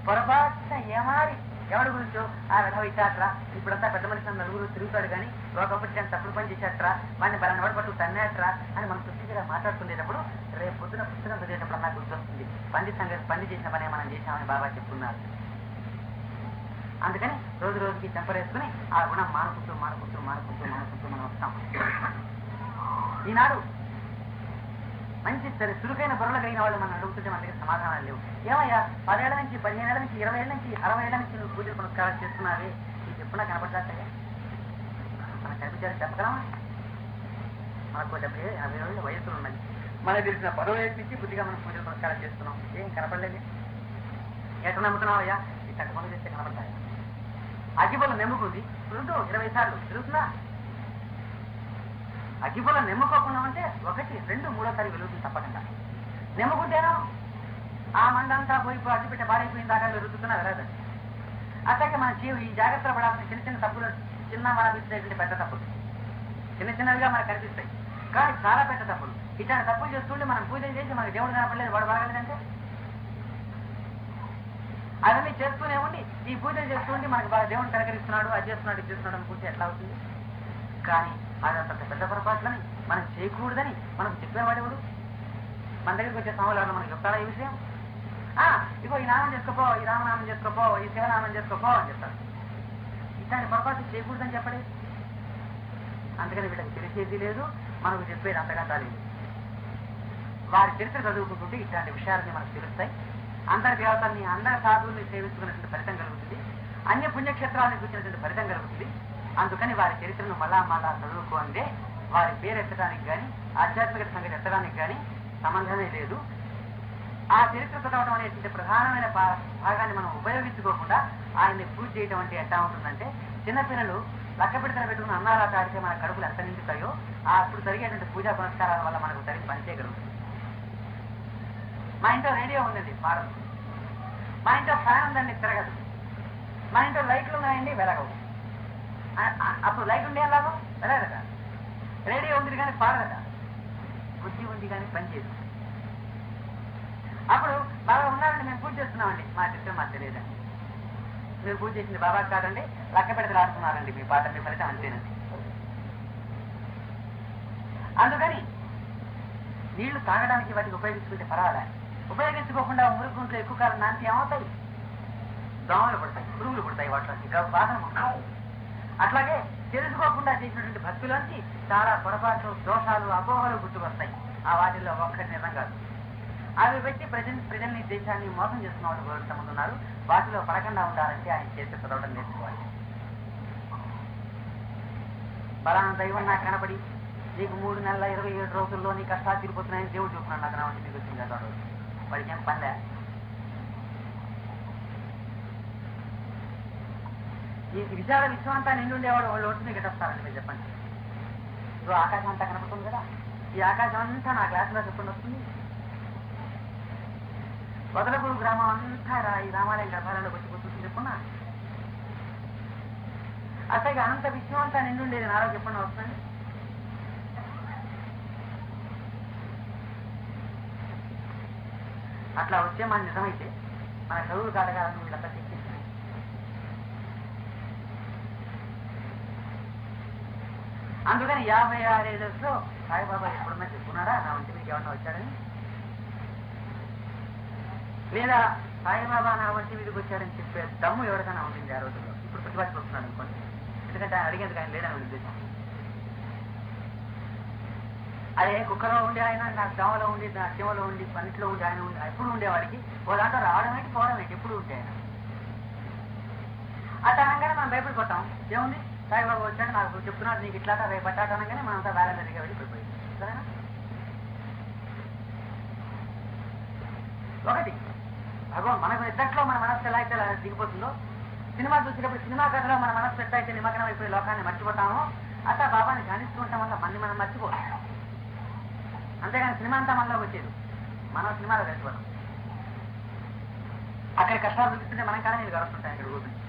పొరపాటున ఏమారి ఎవరి గురించో ఆ విధవ ఇచ్చాట్రా, ఇప్పుడంతా పెద్ద మనిషి నలుగురు తిరుగుతాడు కానీ ఒకప్పటి కానీ తప్పుడు పని చేశాట్రా, వాడిని బలం నడపట్టు తన్నాట్రా అని మనం తృప్తిగా మాట్లాడుకునేటప్పుడు రేపు పొద్దున పుస్తకం చదివేటప్పుడు నాకు గుర్తొస్తుంది పండి చేసిన పనే మనం చేశామని బాబా చెప్తున్నారు. అందుకని రోజు రోజుకి చెంపరేసుకుని ఆ గుణం మానుకుంటూ మనం వస్తాం. ఈనాడు మంచి చురుకైన బుర్రలు కలిగిన వాళ్ళు మనం అడుగుతుంటే మన దగ్గర సమాధానాలు లేవు. ఏమయ్యా 10 ఏళ్ల నుంచి 15 ఏళ్ల నుంచి 20 ఏళ్ల నుంచి 60 ఏళ్ల నుంచి నువ్వు పూజలు పునస్కారాలు చేస్తున్నావే, నీకు ఎప్పుడా కనపడ్డాటగా మనకు కనిపించాలని చెప్పగలమా? మనకు 70-50 ఏళ్ళ వయసులు ఉన్నాయి. మనకు తెలిసిన 10 ఏళ్ళ నుంచి బుద్ధిగా మనం పూజలు పునస్కారాలు చేస్తున్నాం. ఏం కనపడలేదు. ఎట్లా నమ్ముతున్నావయ్యా? ఈ కట్ట పనులు చేస్తే కనపడతాయి. అగ్గిపుల్ల నెమ్ముకుంది 20 సార్లు తిరుగుతున్నా. అగ్గిపుల్ల నెమ్ముకోకుండా ఉంటే 1, 2, 3 వెలుగుతుంది తప్పకుండా. నెమ్ముకుంటేనో ఆ మందంతా పోయి అగ్గిపెట్టే బాడైపోయిన దాకా రుద్దుతున్నా వెళ్ళదండి. అట్లాగే మన ఈ జాగ్రత్తలు పడాల్సిన చిన్న చిన్న తప్పులు చిన్న మనకు పెద్ద తప్పులు చిన్నవిగా మనకు కనిపిస్తాయి, కానీ చాలా పెద్ద తప్పులు. ఇట్లాంటి తప్పులు చేస్తుంటే మనం పూజలు చేసి మనకి దేవుడు కనపడలేదు వాడు బాగలేదంటే అవన్నీ చేస్తూనే ఉండి ఈ పూజలు చేస్తుంటే మనకి బాగా దేవుడు కనకరిస్తున్నాడు, అది చేస్తున్నాడు ఇది చేస్తున్నాడు అనుకుంటే ఎట్లా అవుతుంది? కానీ అదంత పెద్ద పొరపాట్లని మనం చేయకూడదని మనకు చెప్పేవాడేవాడు. మన దగ్గరికి వచ్చే సమయంలో మనకి చెప్తాడా ఈ విషయం? ఇగో ఈ నామం చేసుకోపో, ఈ రామనామం చేసుకోపో, ఈ శివనామం చేసుకోపో అని చెప్తాడు. ఇట్లాంటి పొరపాటు చేయకూడదని చెప్పడే. అందుకని వీళ్ళకి తెలిసేది లేదు, మనకు చెప్పేది అంతకంతా లేదు. వారి చరిత్ర చదువుకుంటుంటే ఇట్లాంటి విషయాలన్నీ మనకు తెలుస్తాయి. అందరి దేవతల్ని అందరి సాధువుల్ని సేవించుకున్నటువంటి ఫలితం కలుగుతుంది, అన్య పుణ్యక్షేత్రాలను కూర్చున్నటువంటి ఫలితం కలుగుతుంది. అందుకని వారి చరిత్రను మళ్ళా చదువుకోండి. వారి పేరు ఎత్తడానికి కానీ ఆధ్యాత్మిక సంగతి ఎత్తడానికి కానీ సంబంధమే లేదు. ఆ చరిత్ర చదవడం అనేటువంటి ప్రధానమైన భాగాన్ని మనం ఉపయోగించుకోకుండా ఆయన్ని పూజ చేయడం అంటే ఎట్లా ఉంటుందంటే, చిన్నపిల్లలు లక్కపెడతలు పెట్టుకుని అన్నాలా తాడితే మన కడుపులు ఎంత నిండుతాయో అప్పుడు జరిగేటువంటి పూజా పునస్కారాల వల్ల మనకు తగిన పని చేయగలుగుతుంది. మా ఇంట్లో రేడియో ఉందండి పాడదు, మా ఇంట్లో ఫ్యాన్ ఉందండి తిరగదు, మా ఇంట్లో లైట్లు ఉన్నాయండి వెలగవు. అప్పుడు లైట్ ఉండే లాభం వెళ్ళారట. రేడియో ఉంది కానీ పాడదట, బుద్ధి ఉంది కానీ పని చేయదు. అప్పుడు బాగా ఉన్నారండి మేము పూజ చేస్తున్నామండి, మా చిత్రం మాకు తెలియదండి. మీరు పూజ చేసింది బాబా కాదండి, లక్క పెడితే రాస్తున్నారండి మీ పాట, మీ ఫలితం అంతేనండి. అందుకని నీళ్లు తాగడానికి వాటికి ఉపయోగించుకుంటే పర్వాలే, ఉపయోగించుకోకుండా మురుగుంట్లో ఎక్కువ కాలం నాంతి ఏమవుతాయి? దోమలు పడతాయి, పురుగులు పడతాయి, వాటిలో ఇంకా బాధలు ఉంటాయి. అట్లాగే తెలుసుకోకుండా చేసినటువంటి భక్తులోంచి చాలా పొరపాట్లు, దోషాలు, అపోహలు గుర్తుకొస్తాయి. ఆ వాటిల్లో ఒక్కటి నిజం కాదు. అవి పెట్టి ప్రజల్ని దేశాన్ని మోసం చేస్తున్న వాళ్ళు కొంతమంది ఉన్నారు. వాటిలో పడకుండా ఉండాలంటే ఆయన చేసి చదవడం నేర్చుకోవాలి. బలానా దైవం నాకు కనపడి నీకు 3 నెలల 27 రోజుల్లో నీ కష్టాలు తీరిపోతున్నాయని దేవుడు చూస్తున్నాడు నాకు రావంటే మీకు వచ్చింది కదా వాడికి ఏం పనిలే. ఈ విశాల విశ్వం అంతా నిండుండేవాడు వాళ్ళు ఒట్టు మీకు ఎట్టొస్తారండి మీరు చెప్పండి. ఇప్పుడు ఆకాశం అంతా కనపడుతుంది కదా, ఈ ఆకాశం అంతా నా క్లాసులో చెప్పండి వస్తుంది. వదలపూరు గ్రామం అంతా ఈ రామాలయం గర్భాలయంలోకి వచ్చి కూర్చుంటుంది చెప్పున్నా. అసలు అనంత విశ్వం అంతా నిండుండేది నాలో చెప్పండి వస్తుంది. అట్లా వచ్చే మన నిజమైతే మన చదువు కాడగాలని వీళ్ళంతా తెచ్చిస్తున్నాయి. అందుకని 56 ఏళ్ళలో సాయిబాబా ఎప్పుడన్నా చెప్పుకున్నారా నా వంటి మీకు ఏమన్నా వచ్చాడని? లేదా సాయిబాబా నా వంటి వీడికి వచ్చాడని చెప్పే దమ్ము ఎవరికైనా ఉంటుంది ఆ రోజుల్లో? ఇప్పుడు ప్రతిపాదిస్తున్నాడు అనుకోండి, ఎందుకంటే ఆయన అడిగేందుకు ఆయన లేదని ఉద్దేశం. అదే కుక్కలో ఉండి ఆయన, నాకు దమలో ఉండి, నా చెమలో ఉండి, పన్నిట్లో ఉండి ఆయన ఉండి ఎప్పుడు ఉండేవాడికి ఓ దాంట్లో రావడం ఏంటి పోవడం ఏంటి ఎప్పుడు ఉంటే ఆయన అట్లా అనగానే మనం భయపడిపోతాం. ఏముంది సాయిబాబా వచ్చాడు నాకు చెప్తున్నాడు నీకు ఇట్లా రేపు పట్టాట అనగానే మనంతా వేరే దగ్గర వెళ్ళి పడిపోయింది. సరేనా? ఒకటి భగవాన్ మనకు నిద్దట్లో మన మనస్సు ఎలా అయితే దిగిపోతుందో, సినిమా చూసేటప్పుడు సినిమా కథలో మన మనస్సు ఎట్లా అయితే నిమగ్నం అయిపోయి లోకాన్ని మర్చిపోతామో అట్లా బాబాని ధ్యానిస్తూ ఉంటాం వల్ల మనం మర్చిపోతాం. అంతేగాని సినిమా అంతా మనలోకి వచ్చేది, మనం సినిమాలో కలిసిపోతాం. అక్కడ కష్టాలు చూపిస్తుంటే మనం కానీ ఇది గడుస్తుంటాయి. ఇక్కడ కూర్చుని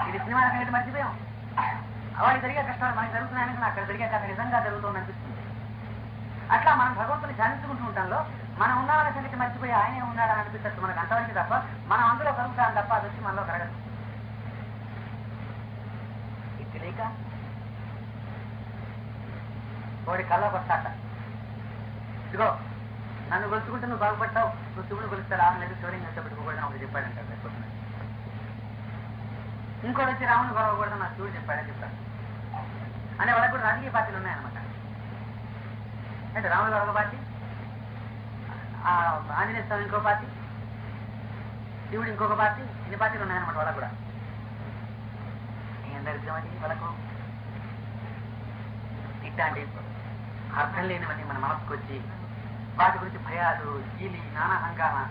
ఇది సినిమా రకం మర్చిపోయాం. వాడికి జరిగే కష్టాలు మనకి జరుగుతున్నాయని అక్కడ జరిగే కథ నిజంగా జరుగుతుంది అనిపిస్తుంది. అట్లా మనం భగవంతుని ధ్యానించుకుంటూ ఉంటాంలో మనం ఉన్నామనే సంగతి మర్చిపోయి ఆయనే ఉన్నాడని అనిపిస్తట్టు మనకు అంతవరకు తప్ప మనం అందులో కలుగుతాం తప్ప అది వచ్చి మనలో కరగదు. ఇది తెలియక వాడి కల్లో వస్తాట, ఇదిగో నన్ను గొలుచుకుంటే నువ్వు బాగుపడ్డావు, నువ్వు శివుని గొలుస్తాడు ఆమె లేదు శివలింగం ఎంత పెట్టుకోకూడదని ఒకటి చెప్పాడంటాడు. లేకపోతే ఇంకోటి వచ్చి రాముని గొడవకూడదని నా శివుడు చెప్పాడని చెప్తాడు. అంటే వాళ్ళకి కూడా రాజకీయ పార్టీలు ఉన్నాయన్నమాట. అంటే రాముని గొడవ పార్టీ, ఆంజనేయ స్వామి ఇంకో పార్టీ, శివుడు ఇంకొక పార్టీ, ఇన్ని పార్టీలు ఉన్నాయన్నమాట వాళ్ళకు కూడా. ఏం దరిద్రమది వాళ్ళకు? ఇట్లాంటి అర్థం లేనివన్నీ మన మనసుకు వచ్చి వాటి గురించి భయాలు, గీలి, నానా హంగామా.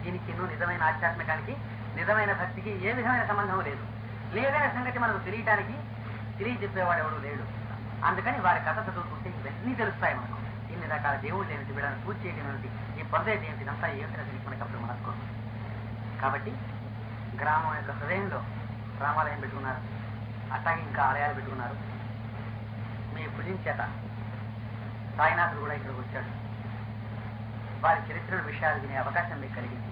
దీనికి ఎన్నో నిజమైన ఆధ్యాత్మికానికి, నిజమైన భక్తికి ఏ విధమైన సంబంధం లేదు. లేదనే సంగతి మనకు తెలియటానికి తెలియజెప్పేవాడు ఎవడు లేడు. అందుకని వారి కథ చదువుకుంటే ఇవన్నీ తెలుస్తాయి మనకు. ఇన్ని రకాల దేవుళ్ళు ఏమిటి, వీళ్ళని పూజ చేయడం ఏమిటి, ఈ పొందేది ఏమిటి, ఇదంతా ఏమిటో తెలిసి మనకి అప్పుడు మనకు. కాబట్టి గ్రామం యొక్క హృదయంలో రామాలయం పెట్టుకున్నారు, అట్లాగే ఇంకా ఆలయాలు పెట్టుకున్నారు. మీ పూజించేత సాయినాథుడు కూడా ఇక్కడికి వచ్చాడు. వారి చరిత్ర విషయాలు వినే అవకాశం మీకు కలిగింది.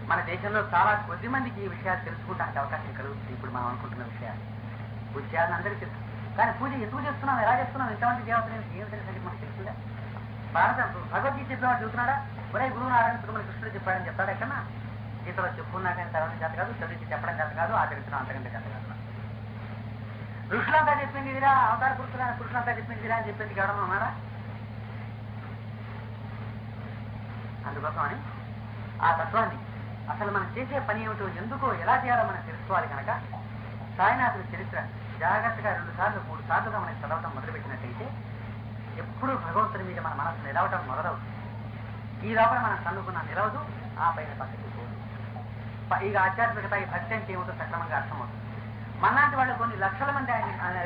మన దేశంలో చాలా కొద్ది మందికి ఈ విషయాలు తెలుసుకోవడానికి అవకాశం కలుగుతుంది. ఇప్పుడు మనం అనుకుంటున్న విషయాలు పూజ చేయాలని అందరికీ తెలుసు. కానీ పూజ ఎందుకు చేస్తున్నాం, ఎలా చేస్తున్నాం, ఇంతమంది దేవతలు ఏమిటనే సంగతి మనకు తెలుస్తుందా? భగవద్గీత చెప్పేవాడు చెబుతున్నాడా? ఒరే గురువు నారాయణ తిరుమల కృష్ణుడు చెప్పాడని చెప్తాడు. ఎక్కడన్నా గీతలో చెప్పుకున్నా కానీ చదవడం చేత కాదు, చదివించి చెప్పడం చేత కాదు, ఆచరించడం అంతకంటే చేత కాదు. ఋషులంతా చెప్పింది ఇదిరా, అవతార పురుషులంతా చెప్పింది ఇదిరా అని చెప్పింది ఎవడన్నా ఉన్నారా? అందుకోసమని ఆ తత్వాన్ని అసలు మనం చేసే పని ఏమిటో, ఎందుకో, ఎలా చేయాలో మనం తెలుసుకోవాలి. కనుక సాయినాథుడి చరిత్ర జాగ్రత్తగా 2 సార్లు 3 సార్లుగా మనకి చదవటం మొదలుపెట్టినట్టయితే ఎప్పుడూ భగవంతుడి మీద మన మనసు నిలవటం మొదలవుతుంది. ఈ లోపల మనం చదువుకున్న నిలవదు, ఆ పైన పక్కకి పోదు. ఇక ఆధ్యాత్మికత, ఈ భక్తి అంటే ఏమిటో సక్రమంగా అర్థమవుతుంది. మనాటి వాళ్ళు కొన్ని లక్షల మంది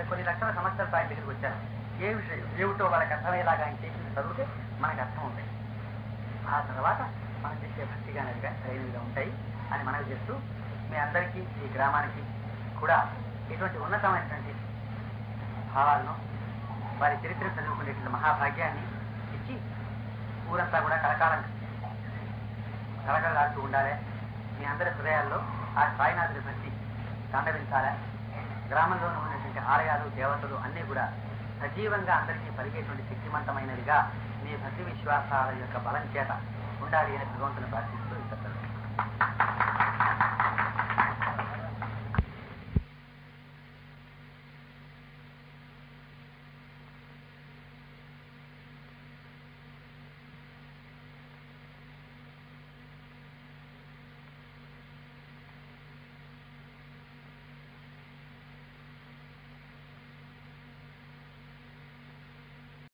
కొన్ని లక్షల సంవత్సరాలతో ఆయన దగ్గరికి వచ్చారు. ఏ విషయం ఏమిటో వాళ్ళకి అర్థమయ్యేలాగా ఆయన చేసింది చదివితే మనకి అర్థం ఉంటాయి. ఆ తర్వాత మనం చేసే భక్తిగా అనేది కానీ సరైనవిగా ఉంటాయి అని మనకు చేస్తూ మీ అందరికీ, ఈ గ్రామానికి కూడా ఇటువంటి ఉన్నతమైనటువంటి భావాలను, వారి చరిత్ర చదువుకునేటువంటి మహాభాగ్యాన్ని ఇచ్చి ఊరంతా కూడా కలకలాడుతూ ఉండాలి. మీ అందరి హృదయాల్లో ఆ సాయినాథుడి భక్తి తాండవించాలి. గ్రామంలో ఉన్నటువంటి ఆలయాలు, దేవతలు అన్నీ కూడా సజీవంగా అందరికీ పరిగేటువంటి శక్తివంతమైనదిగా మీ భక్తి విశ్వాసాల యొక్క బలం చేత ఉండాలి అని భగవంతుని ప్రార్థిస్తూ ఇస్తారు.